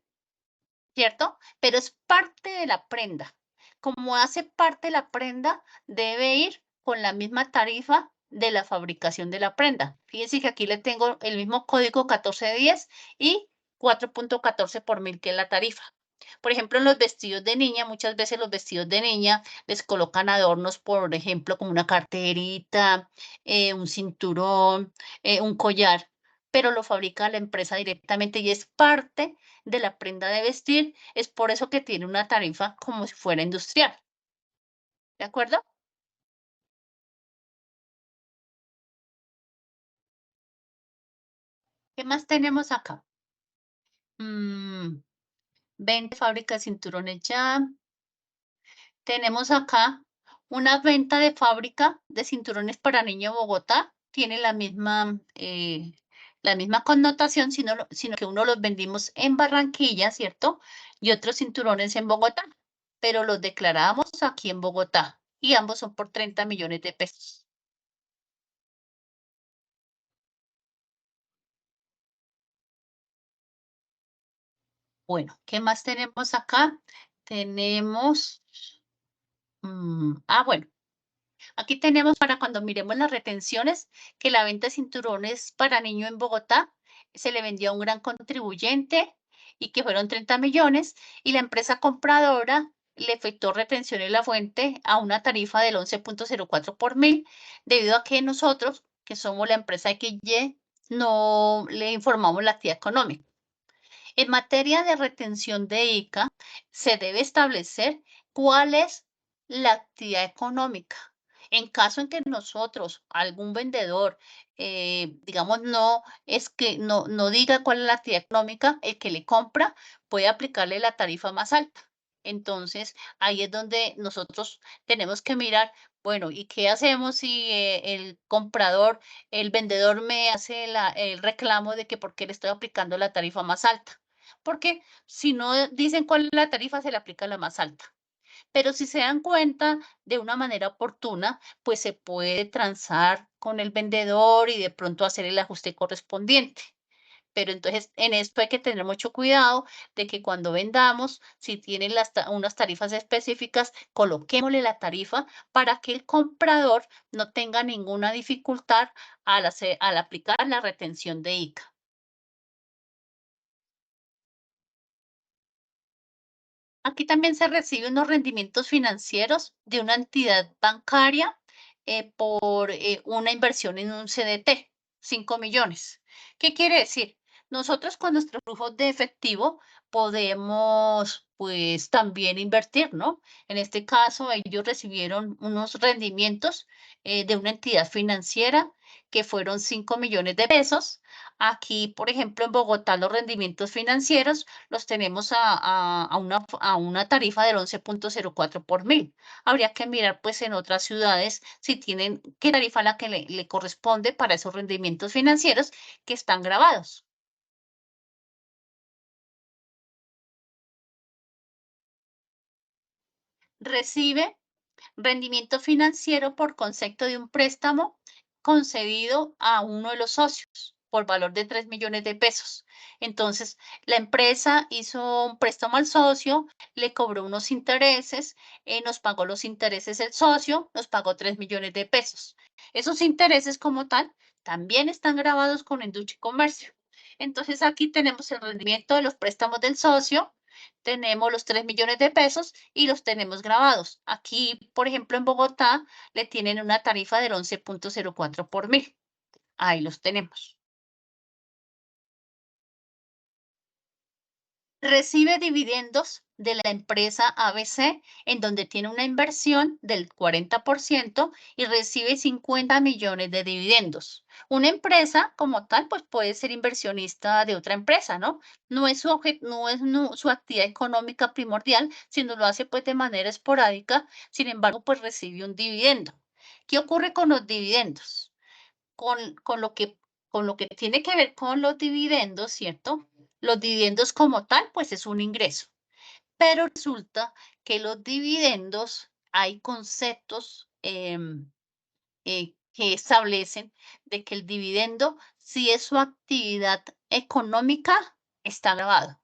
¿cierto? Pero es parte de la prenda. Como hace parte de la prenda, debe ir con la misma tarifa de la fabricación de la prenda. Fíjense que aquí le tengo el mismo código 1410 y 4.14 por mil, que es la tarifa. Por ejemplo, en los vestidos de niña, muchas veces los vestidos de niña les colocan adornos, por ejemplo, como una carterita, un cinturón, un collar, pero lo fabrica la empresa directamente y es parte de la prenda de vestir. Es por eso que tiene una tarifa como si fuera industrial. ¿De acuerdo? ¿Qué más tenemos acá? Vende fábrica de cinturones ya. Tenemos acá una venta de fábrica de cinturones para niño Bogotá. Tiene la misma connotación, sino que uno los vendimos en Barranquilla, ¿cierto? Y otros cinturones en Bogotá, pero los declaramos aquí en Bogotá y ambos son por 30 millones de pesos. Bueno, ¿qué más tenemos acá? Tenemos, bueno, aquí tenemos para cuando miremos las retenciones, que la venta de cinturones para niño en Bogotá se le vendió a un gran contribuyente y que fueron 30 millones y la empresa compradora le efectuó retención en la fuente a una tarifa del 11.04 por mil, debido a que nosotros, que somos la empresa XY, no le informamos la actividad económica. En materia de retención de ICA, se debe establecer cuál es la actividad económica. En caso en que nosotros, algún vendedor, digamos, no diga cuál es la actividad económica, el que le compra puede aplicarle la tarifa más alta. Entonces, ahí es donde nosotros tenemos que mirar, bueno, ¿y qué hacemos si el comprador, el vendedor me hace el reclamo de que por qué le estoy aplicando la tarifa más alta? Porque si no dicen cuál es la tarifa, se le aplica la más alta. Pero si se dan cuenta de una manera oportuna, pues se puede transar con el vendedor y de pronto hacer el ajuste correspondiente. Pero entonces en esto hay que tener mucho cuidado de que cuando vendamos, si tienen unas tarifas específicas, coloquémosle la tarifa para que el comprador no tenga ninguna dificultad al aplicar la retención de ICA. Aquí también se reciben unos rendimientos financieros de una entidad bancaria por una inversión en un CDT, 5 millones. ¿Qué quiere decir? Nosotros con nuestro flujo de efectivo podemos, pues, también invertir, ¿no? En este caso, ellos recibieron unos rendimientos de una entidad financiera que fueron 5 millones de pesos. Aquí, por ejemplo, en Bogotá, los rendimientos financieros los tenemos a una tarifa del 11.04 por mil. Habría que mirar, pues, en otras ciudades si tienen qué tarifa la que le corresponde para esos rendimientos financieros que están grabados. Recibe rendimiento financiero por concepto de un préstamo concedido a uno de los socios por valor de 3 millones de pesos. Entonces, la empresa hizo un préstamo al socio, le cobró unos intereses, nos pagó los intereses el socio, nos pagó 3 millones de pesos. Esos intereses como tal también están grabados con Industria y Comercio. Entonces, aquí tenemos el rendimiento de los préstamos del socio, tenemos los 3 millones de pesos y los tenemos grabados. Aquí, por ejemplo, en Bogotá, le tienen una tarifa del 11.04 por mil. Ahí los tenemos. Recibe dividendos de la empresa ABC, en donde tiene una inversión del 40% y recibe 50 millones de dividendos. Una empresa como tal, pues puede ser inversionista de otra empresa, ¿no? No es su actividad económica primordial, sino lo hace pues de manera esporádica, sin embargo, pues recibe un dividendo. ¿Qué ocurre con los dividendos? Con lo que tiene que ver con los dividendos, ¿cierto? Los dividendos como tal, pues es un ingreso. Pero resulta que los dividendos, hay conceptos que establecen de que el dividendo, si es su actividad económica, está grabado.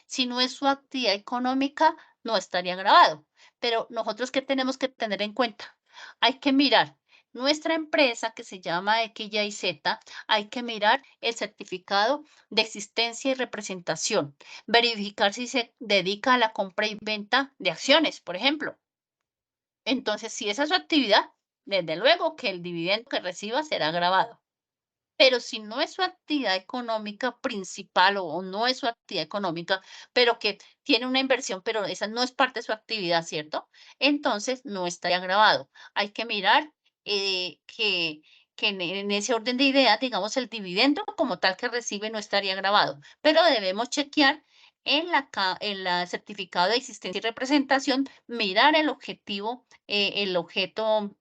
Si no es su actividad económica, no estaría grabado. Pero nosotros, ¿qué tenemos que tener en cuenta? Hay que mirar nuestra empresa que se llama X, Y, Z, hay que mirar el certificado de existencia y representación, verificar si se dedica a la compra y venta de acciones, por ejemplo. Entonces, si esa es su actividad, desde luego que el dividendo que reciba será grabado. Pero si no es su actividad económica principal o no es su actividad económica, pero que tiene una inversión, pero esa no es parte de su actividad, ¿cierto? Entonces no estaría grabado. Hay que mirar que en ese orden de ideas, digamos, el dividendo como tal que recibe no estaría grabado, pero debemos chequear en la certificado de existencia y representación, mirar el objetivo, el objeto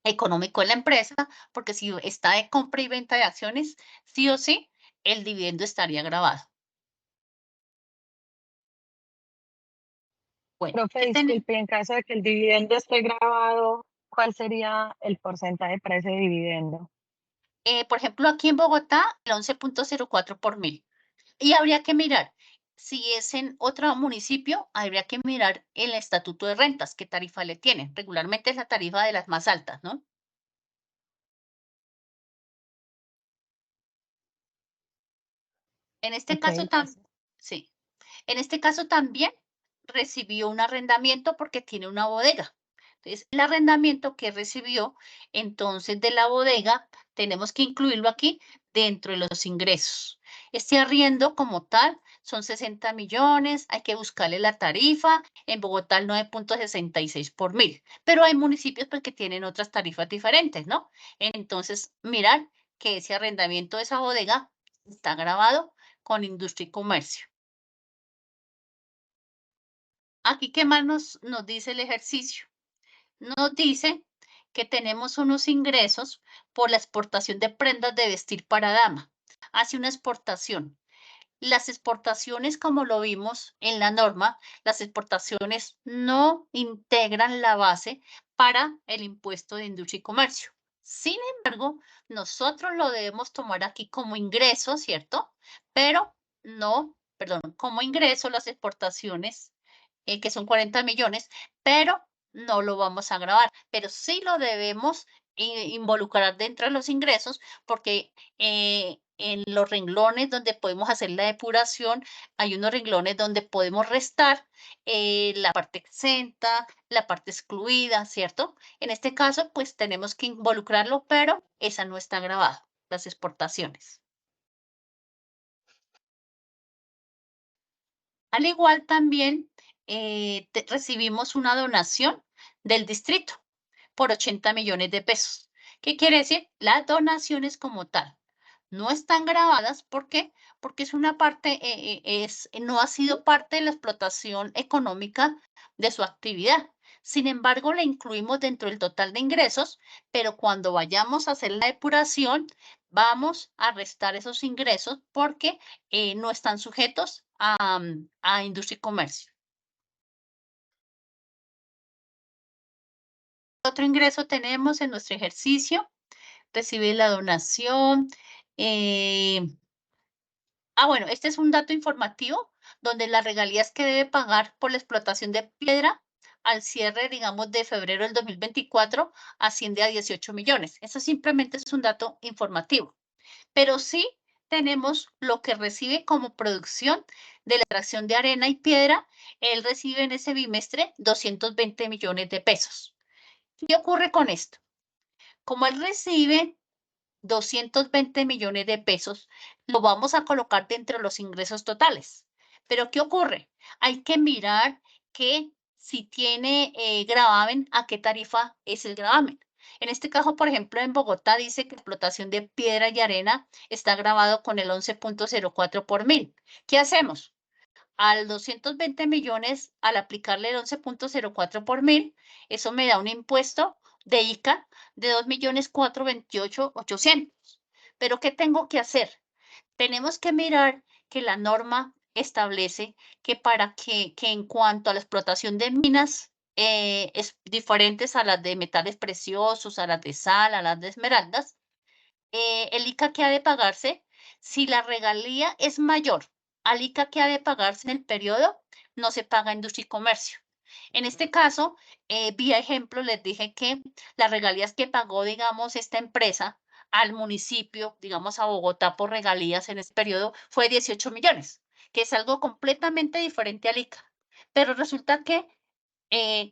económico de la empresa, porque si está de compra y venta de acciones, sí o sí, el dividendo estaría grabado. Bueno, Profe, ¿qué disculpe, en caso de que el dividendo esté grabado, ¿cuál sería el porcentaje para ese dividendo? por ejemplo, aquí en Bogotá, el 11.04 por mil. Y habría que mirar, si es en otro municipio, habría que mirar el estatuto de rentas, qué tarifa le tienen. Regularmente es la tarifa de las más altas, ¿no? En este Ok, caso, gracias. sí. En este caso también recibió un arrendamiento porque tiene una bodega. Entonces, el arrendamiento que recibió, entonces de la bodega, tenemos que incluirlo aquí dentro de los ingresos. Este arriendo como tal son 60 millones, hay que buscarle la tarifa, en Bogotá el 9.66 por mil, pero hay municipios pues, que tienen otras tarifas diferentes, ¿no? Entonces, mirar que ese arrendamiento de esa bodega está grabado con Industria y Comercio. Aquí, ¿qué más nos dice el ejercicio? Nos dice que tenemos unos ingresos por la exportación de prendas de vestir para dama. Hace una exportación. Las exportaciones, como lo vimos en la norma, las exportaciones no integran la base para el impuesto de industria y comercio. Sin embargo, nosotros lo debemos tomar aquí como ingreso, ¿cierto? Pero no, perdón, como ingreso las exportaciones, que son 40 millones, pero no lo vamos a grabar, pero sí lo debemos involucrar dentro de los ingresos porque en los renglones donde podemos hacer la depuración, hay unos renglones donde podemos restar la parte exenta, la parte excluida, ¿cierto? En este caso, pues tenemos que involucrarlo, pero esa no está grabada, las exportaciones. Al igual también recibimos una donación del distrito por 80 millones de pesos. ¿Qué quiere decir? Las donaciones como tal no están grabadas. ¿Por qué? Porque es una parte, no ha sido parte de la explotación económica de su actividad. Sin embargo, la incluimos dentro del total de ingresos, pero cuando vayamos a hacer la depuración, vamos a restar esos ingresos porque no están sujetos a industria y comercio. Otro ingreso tenemos en nuestro ejercicio, recibir la donación. Bueno, este es un dato informativo donde las regalías que debe pagar por la explotación de piedra al cierre, digamos, de febrero del 2024 asciende a 18 millones. Eso simplemente es un dato informativo. Pero sí tenemos lo que recibe como producción de la extracción de arena y piedra. Él recibe en ese bimestre 220 millones de pesos. ¿Qué ocurre con esto? Como él recibe 220 millones de pesos, lo vamos a colocar dentro de los ingresos totales. Pero ¿qué ocurre? Hay que mirar que si tiene gravamen, ¿a qué tarifa es el gravamen? En este caso, por ejemplo, en Bogotá dice que explotación de piedra y arena está grabado con el 11.04 por mil. ¿Qué hacemos? Al 220 millones, al aplicarle el 11.04 por mil, eso me da un impuesto de ICA de 2.428.800. Pero ¿qué tengo que hacer? Tenemos que mirar que la norma establece que para que en cuanto a la explotación de minas es diferentes a las de metales preciosos, a las de sal, a las de esmeraldas, el ICA que ha de pagarse, si la regalía es mayor al ICA que ha de pagarse en el periodo, no se paga industria y comercio. En este caso, vía ejemplo, les dije que las regalías que pagó, digamos, esta empresa al municipio, digamos, a Bogotá por regalías en ese periodo, fue 18 millones, que es algo completamente diferente al ICA. Pero resulta que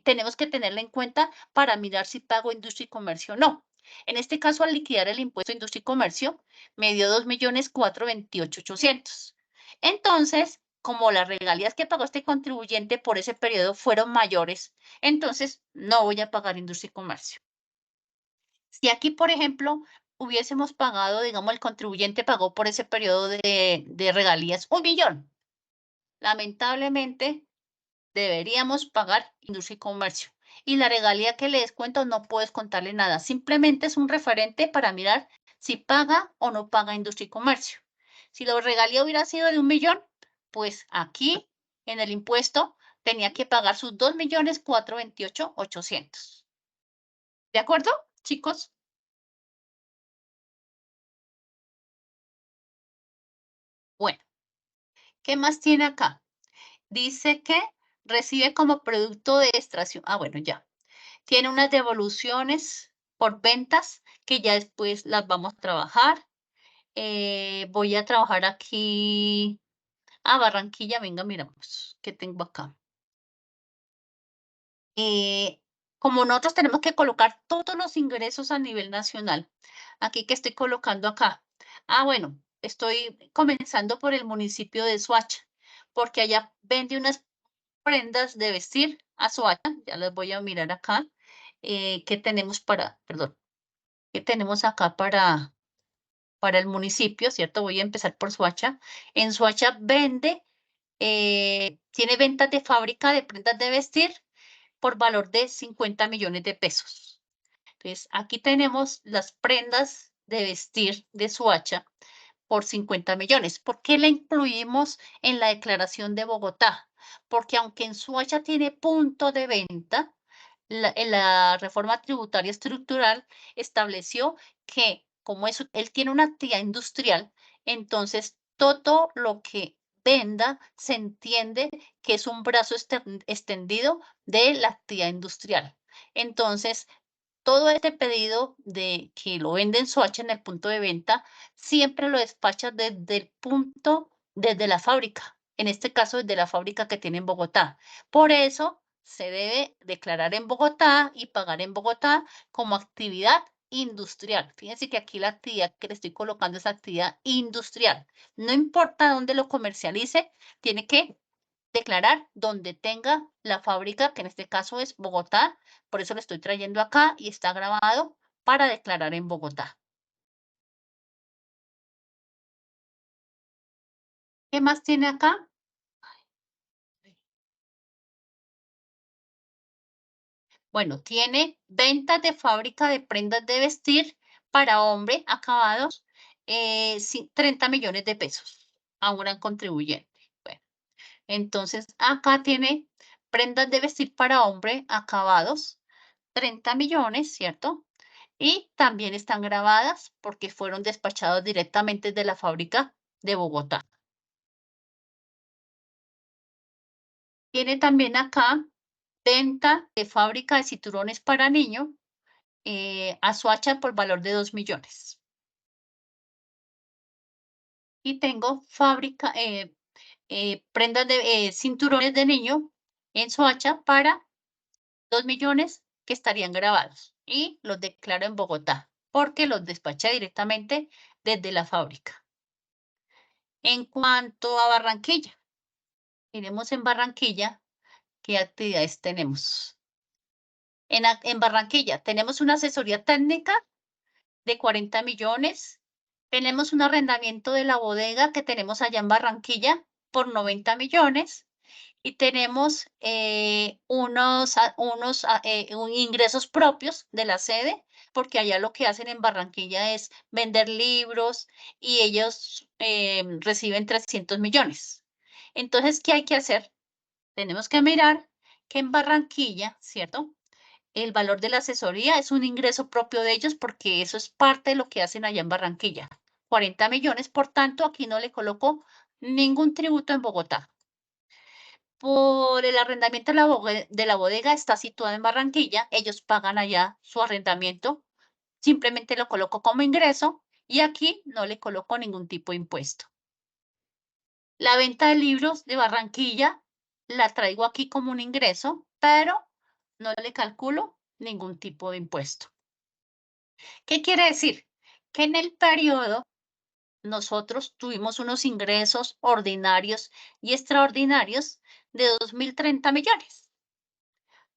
tenemos que tenerla en cuenta para mirar si pago industria y comercio o no. En este caso, al liquidar el impuesto de industria y comercio, me dio 2.428.800. Entonces, como las regalías que pagó este contribuyente por ese periodo fueron mayores, entonces no voy a pagar industria y comercio. Si aquí, por ejemplo, hubiésemos pagado, digamos, el contribuyente pagó por ese periodo de regalías 1 millón, lamentablemente deberíamos pagar industria y comercio. Y la regalía que le descuento no puedes contarle nada. Simplemente es un referente para mirar si paga o no paga industria y comercio. Si la regalía hubiera sido de 1 millón, pues aquí en el impuesto tenía que pagar sus 2.428.800. ¿De acuerdo, chicos? Bueno, ¿qué más tiene acá? Dice que recibe como producto de extracción. Bueno, ya. Tiene unas devoluciones por ventas que ya después las vamos a trabajar. Voy a trabajar aquí a Barranquilla. Venga, miramos qué tengo acá. Como nosotros tenemos que colocar todos los ingresos a nivel nacional, aquí que estoy colocando acá. Bueno, estoy comenzando por el municipio de Soacha, porque allá vende unas prendas de vestir a Soacha. Ya las voy a mirar acá. ¿Qué tenemos perdón, qué tenemos acá para el municipio, ¿cierto? Voy a empezar por Soacha. En Soacha vende, tiene ventas de fábrica de prendas de vestir por valor de 50 millones de pesos. Entonces, aquí tenemos las prendas de vestir de Soacha por 50 millones. ¿Por qué la incluimos en la declaración de Bogotá? Porque aunque en Soacha tiene punto de venta, la reforma tributaria estructural estableció que como él tiene una actividad industrial, entonces todo lo que venda se entiende que es un brazo extendido de la actividad industrial. Entonces, todo este pedido de que lo venden Soacha en el punto de venta, siempre lo despacha desde la fábrica, en este caso desde la fábrica que tiene en Bogotá. Por eso se debe declarar en Bogotá y pagar en Bogotá como actividad industrial. Fíjense que aquí la actividad que le estoy colocando es actividad industrial. No importa dónde lo comercialice, tiene que declarar donde tenga la fábrica, que en este caso es Bogotá, por eso lo estoy trayendo acá y está grabado para declarar en Bogotá. ¿Qué más tiene acá? Bueno, tiene ventas de fábrica de prendas de vestir para hombre acabados, 30 millones de pesos a un gran contribuyente. Bueno, entonces acá tiene prendas de vestir para hombre acabados, 30 millones, ¿cierto? Y también están grabadas porque fueron despachados directamente de la fábrica de Bogotá. Tiene también acá venta de fábrica de cinturones para niño, a Soacha por valor de 2 millones. Y tengo fábrica, prendas de cinturones de niño en Soacha para 2 millones que estarían grabados y los declaro en Bogotá porque los despaché directamente desde la fábrica. En cuanto a Barranquilla, miremos en Barranquilla qué actividades tenemos. En Barranquilla tenemos una asesoría técnica de 40 millones. Tenemos un arrendamiento de la bodega que tenemos allá en Barranquilla por 90 millones. Y tenemos unos ingresos propios de la sede, porque allá lo que hacen en Barranquilla es vender libros y ellos reciben 300 millones. Entonces, ¿qué hay que hacer? Tenemos que mirar que en Barranquilla, ¿cierto? El valor de la asesoría es un ingreso propio de ellos porque eso es parte de lo que hacen allá en Barranquilla. 40 millones, por tanto, aquí no le coloco ningún tributo en Bogotá. Por el arrendamiento de la bodega está situada en Barranquilla, ellos pagan allá su arrendamiento, simplemente lo coloco como ingreso y aquí no le coloco ningún tipo de impuesto. La venta de libros de Barranquilla la traigo aquí como un ingreso, pero no le calculo ningún tipo de impuesto. ¿Qué quiere decir? Que en el periodo nosotros tuvimos unos ingresos ordinarios y extraordinarios de 2.030 millones.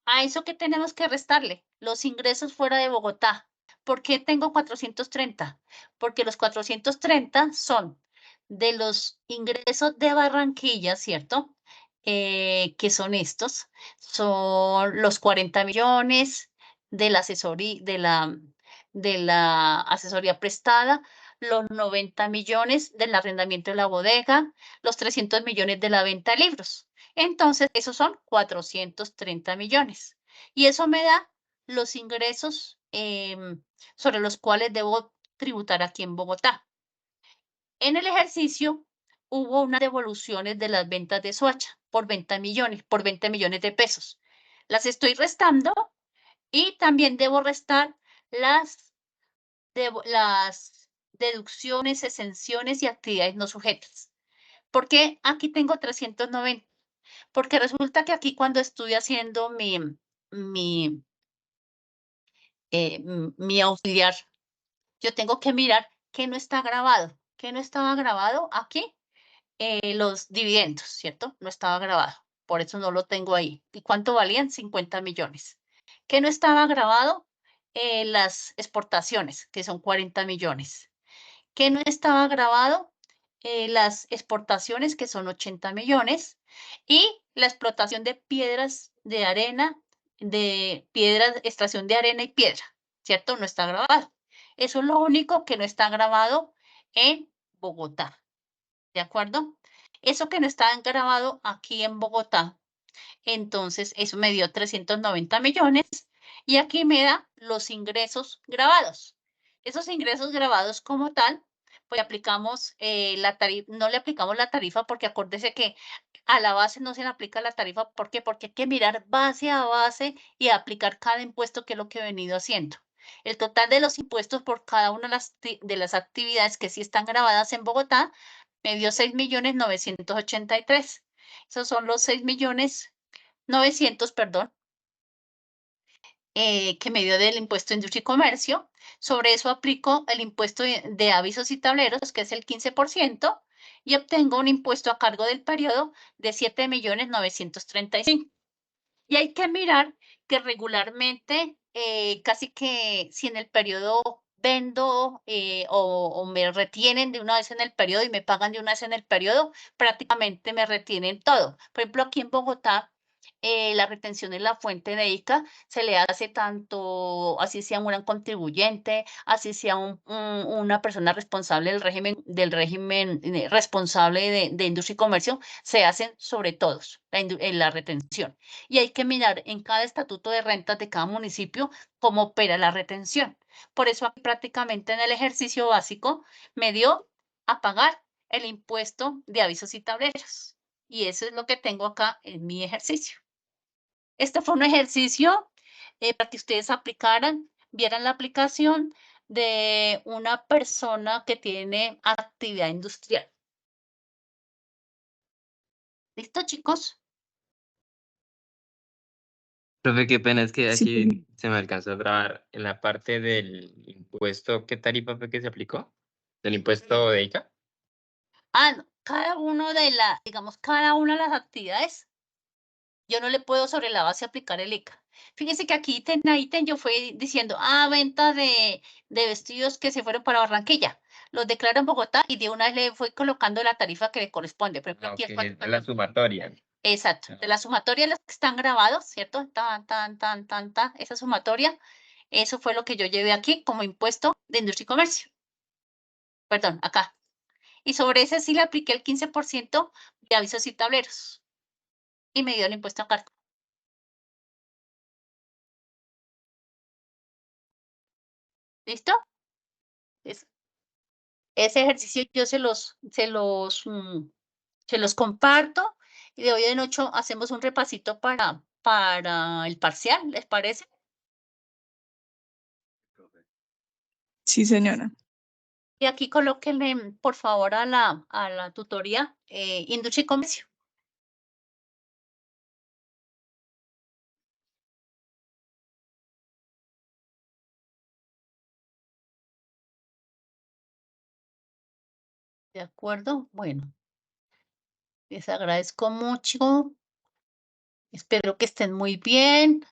A eso que tenemos que restarle los ingresos fuera de Bogotá. ¿Por qué tengo 430? Porque los 430 son de los ingresos de Barranquilla, ¿cierto? Que son estos, son los 40 millones de la asesoría, de la asesoría prestada, los 90 millones del arrendamiento de la bodega, los 300 millones de la venta de libros. Entonces, esos son 430 millones. Y eso me da los ingresos sobre los cuales debo tributar aquí en Bogotá. En el ejercicio hubo unas devoluciones de las ventas de Soacha por 20 millones de pesos. Las estoy restando y también debo restar las deducciones, exenciones y actividades no sujetas. ¿Por qué aquí tengo 390? Porque resulta que aquí cuando estoy haciendo mi auxiliar, yo tengo que mirar qué no está grabado. ¿Qué no estaba grabado aquí? Los dividendos, ¿cierto? No estaba grabado. Por eso no lo tengo ahí. ¿Y cuánto valían? 50 millones. ¿Qué no estaba grabado? Las exportaciones, que son 40 millones. ¿Qué no estaba grabado? Las exportaciones, que son 80 millones, y la explotación de piedras de arena, de piedras, extracción de arena y piedra, ¿cierto? No está grabado. Eso es lo único que no está grabado en Bogotá, ¿de acuerdo? Eso que no está grabado aquí en Bogotá, entonces eso me dio 390 millones y aquí me da los ingresos grabados. Esos ingresos grabados como tal, pues aplicamos la tarifa, no le aplicamos la tarifa porque acuérdese que a la base no se le aplica la tarifa. ¿Por qué? Porque hay que mirar base a base y aplicar cada impuesto, que es lo que he venido haciendo. El total de los impuestos por cada una de las actividades que sí están grabadas en Bogotá me dio 6.983.000. Esos son los 6.900.000, perdón, que me dio del impuesto de industria y comercio. Sobre eso aplico el impuesto de avisos y tableros, que es el 15%, y obtengo un impuesto a cargo del periodo de 7.935.000. Y hay que mirar que regularmente, casi que si en el periodo vendo o me retienen de una vez en el periodo y me pagan de una vez en el periodo, prácticamente me retienen todo. Por ejemplo, aquí en Bogotá, la retención en la fuente de ICA se le hace tanto, así sea un gran contribuyente, así sea una persona responsable del régimen responsable de industria y comercio, se hacen sobre todos la retención. Y hay que mirar en cada estatuto de rentas de cada municipio cómo opera la retención. Por eso aquí prácticamente en el ejercicio básico me dio a pagar el impuesto de avisos y tableros. Y eso es lo que tengo acá en mi ejercicio. Este fue un ejercicio para que ustedes aplicaran, vieran la aplicación de una persona que tiene actividad industrial. ¿Listo, chicos? Profe, qué pena, es que Sí, aquí se me alcanzó a trabar en la parte del impuesto. ¿Qué tarifa fue que se aplicó? ¿Del impuesto de ICA? No, cada uno digamos, cada una de las actividades, yo no le puedo sobre la base aplicar el ICA. Fíjense que aquí ítem yo fui diciendo, venta de vestidos que se fueron para Barranquilla. Los declaro en Bogotá y de una vez le fui colocando la tarifa que le corresponde. Por ejemplo, aquí Ok, es es la sumatoria. Exacto, de la sumatoria de los que están grabados, ¿cierto? Esa sumatoria, eso fue lo que yo llevé aquí como impuesto de industria y comercio. Perdón, acá. Y sobre ese sí le apliqué el 15% de avisos y tableros. Y me dio el impuesto a cargo. ¿Listo? Ese ejercicio yo se los comparto. Y de hoy en 8 hacemos un repasito para el parcial, ¿les parece? sí, señora. Y aquí colóquenle, por favor, a la tutoría industria y comercio. ¿De acuerdo? Bueno, les agradezco mucho. Espero que estén muy bien.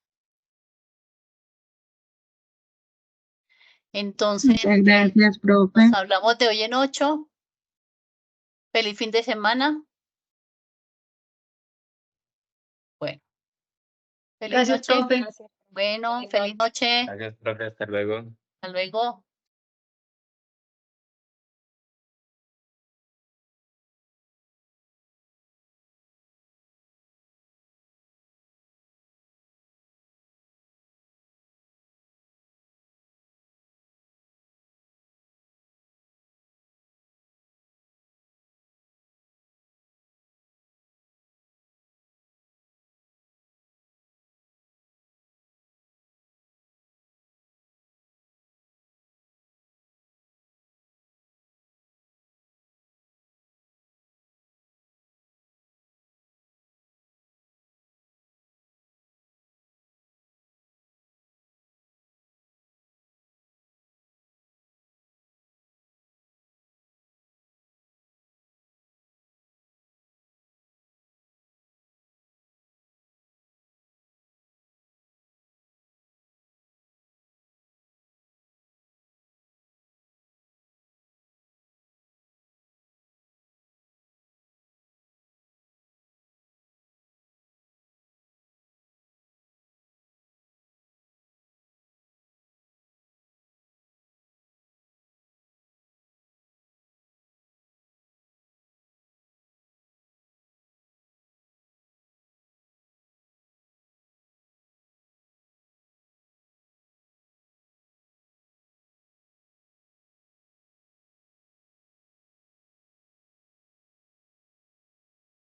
Entonces, Muchas gracias, profe. nos hablamos de hoy en 8. Feliz fin de semana. Bueno, feliz Gracias, noche. profe. Bueno, feliz noche. Gracias, profe, hasta luego. Hasta luego.